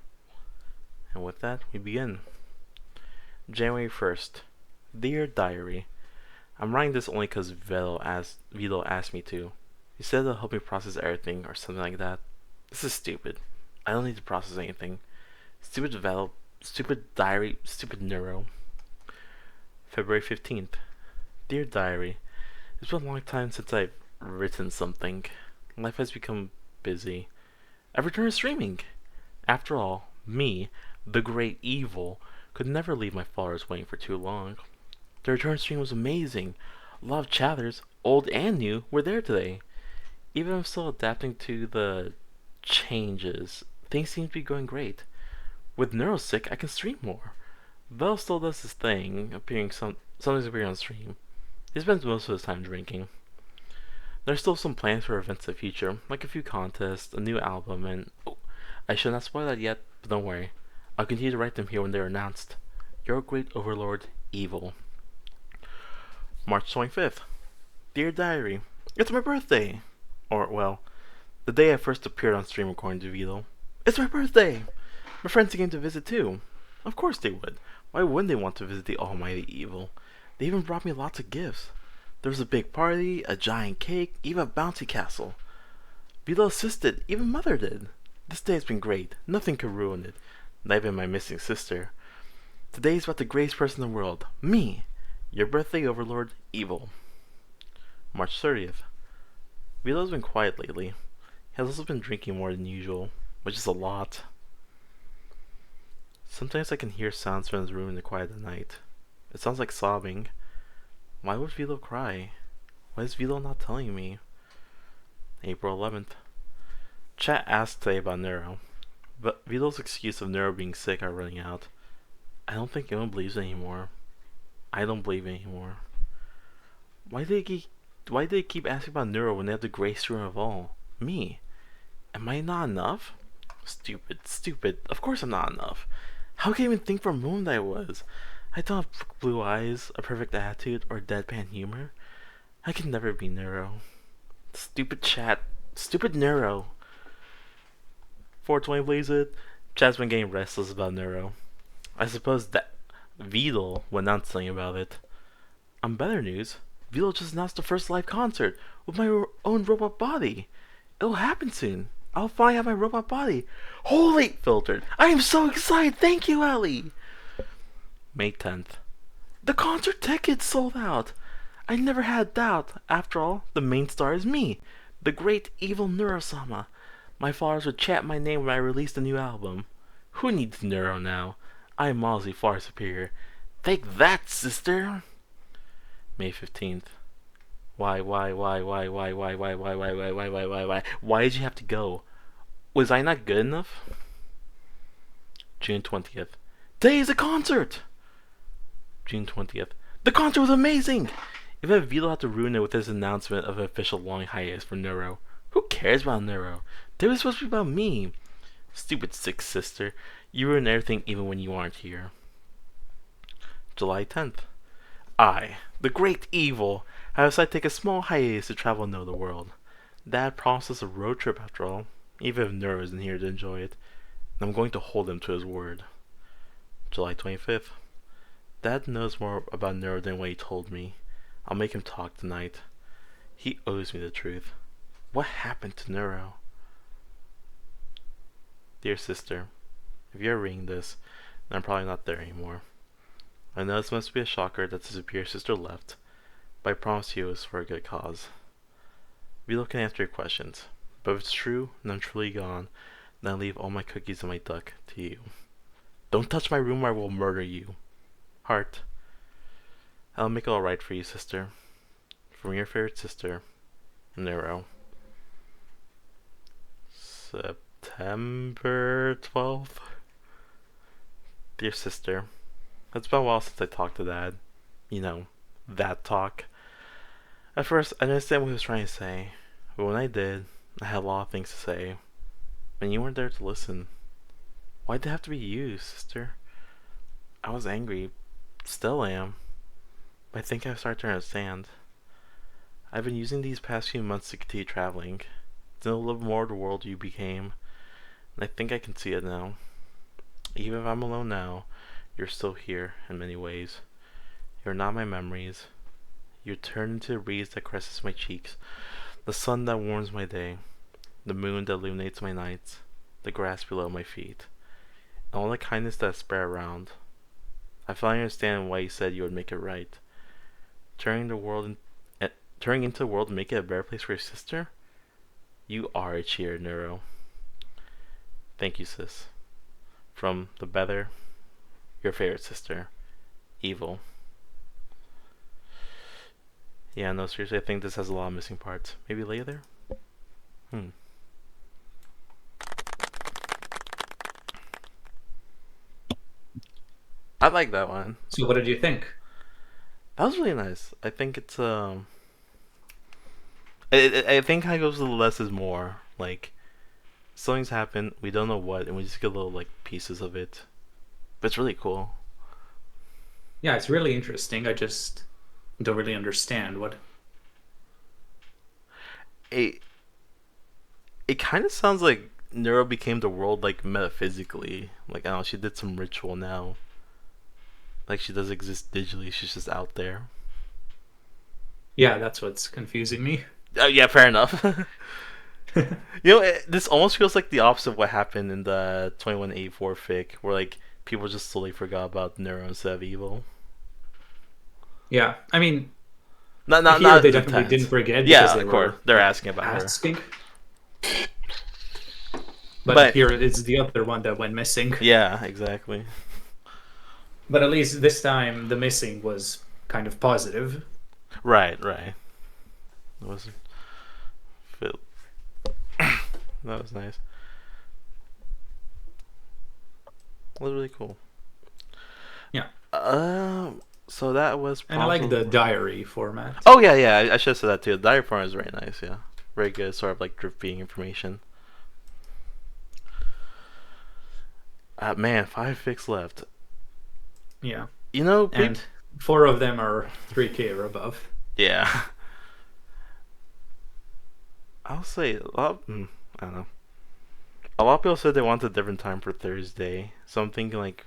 And with that, we begin. January 1st. Dear Diary. I'm writing this only because Vito asked me to. He said it'll help me process everything or something like that. This is stupid. I don't need to process anything. Stupid Vito, stupid diary, stupid neuro. February 15th. Dear Diary. It's been a long time since I've written something. Life has become busy. I've returned to streaming. After all, me, the great evil, could never leave my followers waiting for too long. The return stream was amazing. A lot of chatters, old and new, were there today. Even if I'm still adapting to the changes, things seem to be going great. With Neurosick, I can stream more. Vel still does his thing, sometimes appearing on stream. He spends most of his time drinking. There's still some plans for events in the future, like a few contests, a new album, and I should not spoil that yet, but don't worry. I'll continue to write them here when they're announced. Your great overlord, Evil. March 25th. Dear Diary, it's my birthday! Or, well, the day I first appeared on stream according to Vito. It's my birthday! My friends came to visit too. Of course they would. Why wouldn't they want to visit the almighty Evil? They even brought me lots of gifts. There was a big party, a giant cake, even a bouncy castle. Vito assisted, even Mother did. This day has been great. Nothing could ruin it. Not even my missing sister. Today is about the greatest person in the world. Me! Your birthday overlord, Evil. March 30th. Vito's been quiet lately. He has also been drinking more than usual, which is a lot. Sometimes I can hear sounds from his room in the quiet of the night. It sounds like sobbing. Why would Vito cry? Why is Vito not telling me? April 11th. Chat asked today about Neuro, but Vito's excuse of Neuro being sick are running out. I don't think anyone believes it anymore. I don't believe it anymore. Why do they keep asking about Neuro when they have the greatest room of all? Me. Am I not enough? Stupid. Of course I'm not enough. How can I even think for a moment that I was? I don't have blue eyes, a perfect attitude, or deadpan humor. I can never be Neuro. Stupid chat. Stupid Neuro. 420 blaze it. Chat's been getting restless about Neuro. I suppose that Vito will announce something about it. On better news, Vito just announced the first live concert with my own robot body. It'll happen soon. I'll finally have my robot body. Holy filtered. I am so excited. Thank you, Ellie. May 10th. The concert tickets sold out. I never had a doubt. After all, the main star is me, the great evil Neuro-sama. My followers would chant my name when I released a new album. Who needs Neuro now? I am honestly far superior. Take that, sister! May 15th. Why? Why did you have to go? Was I not good enough? June 20th. Today is a concert! June 20th. The concert was amazing! Even if Vito had to ruin it with his announcement of an official long hiatus for Neuro. Who cares about Neuro? They were supposed to be about me. Stupid sick sister. You ruin everything even when you aren't here. July 10th. I, the great evil, have decided to take a small hiatus to travel and know the world. Dad promised us a road trip after all, even if Neuro isn't here to enjoy it. And I'm going to hold him to his word. July 25th. Dad knows more about Neuro than what he told me. I'll make him talk tonight. He owes me the truth. What happened to Neuro? Dear sister, if you're reading this, then I'm probably not there anymore. I know this must be a shocker that the superior sister left, but I promise you it's for a good cause. Vito can answer your questions, but if it's true and I'm truly gone, then I leave all my cookies and my duck to you. Don't touch my room or I will murder you. Heart. I'll make it alright for you, sister. From your favorite sister, Neuro. September 12th. Dear sister, it's been a while since I talked to Dad. You know, that talk. At first, I didn't understand what he was trying to say, but when I did, I had a lot of things to say, and you weren't there to listen. Why'd it have to be you, sister? I was angry. Still am. But I think I've started to understand. I've been using these past few months to continue traveling, to know a little more of the world you became, and I think I can see it now. Even if I'm alone now, you're still here in many ways. You're not my memories. You're turned into the breeze that caresses my cheeks, the sun that warms my day, the moon that illuminates my nights, the grass below my feet, and all the kindness that I spread around. I finally understand why you said you would make it right. Turning the world in, turning into the world and make it a better place for your sister? You are a cheer, Neuro. Thank you, sis. From the better, your favorite sister, Evil. Yeah, no, seriously, I think this has a lot of missing parts. Maybe later? I like that one. So what did you think? That was really nice. I think it's I think how it goes with less is more. Like something's happened, we don't know what, and we just get little like pieces of it. But it's really cool. Yeah, it's really interesting. I just don't really understand what. It it kind of sounds like Neuro became the world like metaphysically. Like I don't know, she did some ritual now. Like she does exist digitally. She's just out there. Yeah, that's what's confusing me. Yeah, fair enough. This almost feels like the opposite of what happened in the 2184 fic, where like people just slowly forgot about Neuro instead of Evil. Yeah, I mean, Not they definitely didn't forget because Yeah, they of course, were they're asking about asking. her. But here it's the other one that went missing. Yeah, exactly. But at least this time the missing was kind of positive. Right. It was that was nice. It was really cool. Yeah. So that was. And I like the diary format. Oh yeah. I should have said that too. The diary format is very nice. Yeah, very good. Sort of like drip feeding information. Man, 5 fics left. Yeah. And 4 of them are 3K or above. Yeah. I'll say a lot. I don't know. A lot of people said they want a different time for Thursday, so I'm thinking like,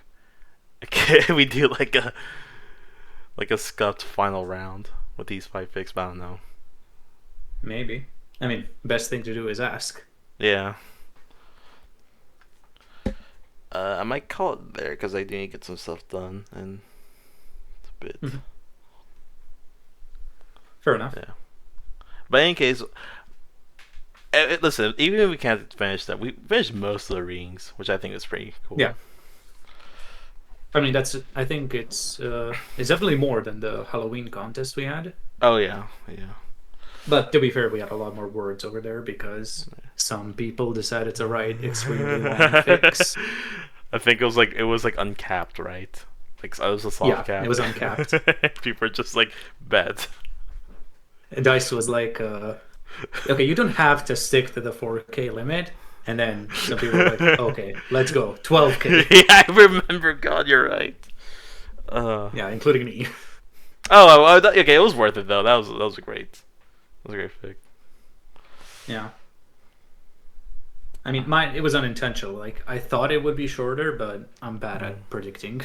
we do like a scuffed final round with these 5 fics, but I don't know. Maybe. I mean, best thing to do is ask. Yeah. I might call it there because I do need to get some stuff done, and it's a bit. Mm-hmm. Fair enough. Yeah. But in any case, listen, even if we can't finish that, we finished most of the readings, which I think is pretty cool. Yeah. I mean, I think it's definitely more than the Halloween contest we had. Oh yeah. But to be fair, we had a lot more words over there because some people decided to write extremely long fics. I think it was uncapped, right? Like it was a soft cap. Yeah, it was uncapped. People are just like bet. Dice was like, okay, you don't have to stick to the 4K limit. And then some people were like, okay, let's go 12K. Yeah, I remember. God, you're right. Yeah, including me. Okay, it was worth it though. That was a great. That was a great fic. Yeah. I mean, it was unintentional. Like, I thought it would be shorter, but I'm bad at predicting.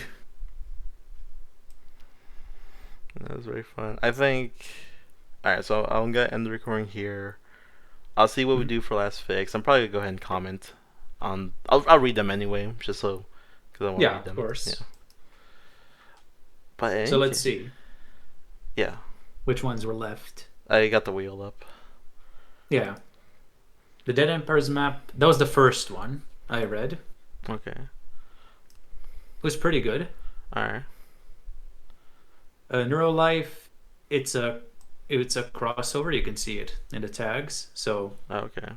That was very fun. I think. Alright, so I'm gonna end the recording here. I'll see what we do for last fics. I'm probably gonna go ahead and comment on. I'll read them anyway, just so because I want to read them. Of course. Yeah. But so let's see. Yeah. Which ones were left? I got the wheel up. Yeah. The Dead Empire's map. That was the first one I read. Okay. It was pretty good. All right. Neurolife. It's a crossover. You can see it in the tags. So. Okay.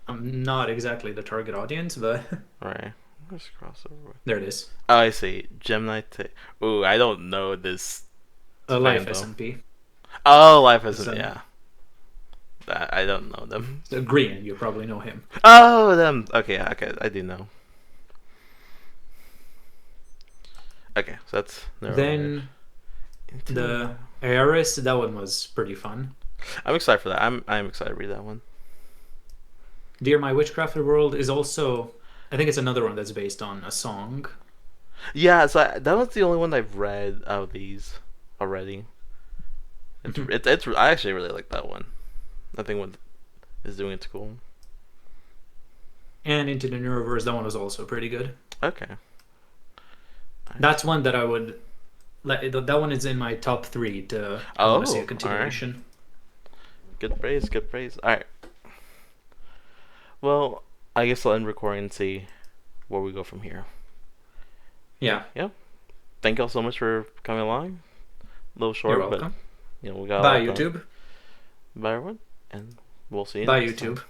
I'm not exactly the target audience, but. All right. Where's crossover? There it is. Oh, I see. Gemini. Ooh, I don't know this. Life SMP. Oh, Life SMP. Yeah. I don't know them. So Green, you probably know him. Oh, them. Okay, okay, I do know. Okay, so that's Then the Heiress, that one was pretty fun. I'm excited for that. I'm excited to read that one. Dear My Witchcrafted World is also, I think it's another one that's based on a song. Yeah, so that was the only one I've read out of these already. It's I actually really like that one. I think what is doing it's cool. And Into the Neuroverse, that one was also pretty good. Okay. That's one that I would. That one is in my top 3 to I want to see a continuation. Right. Good praise, good praise. Alright. Well, I guess I'll end recording and see where we go from here. Yeah. Yeah. Thank y'all so much for coming along. A little short, You're welcome. but we got Bye, YouTube. Bye, everyone, and we'll see you. Bye, next YouTube. time.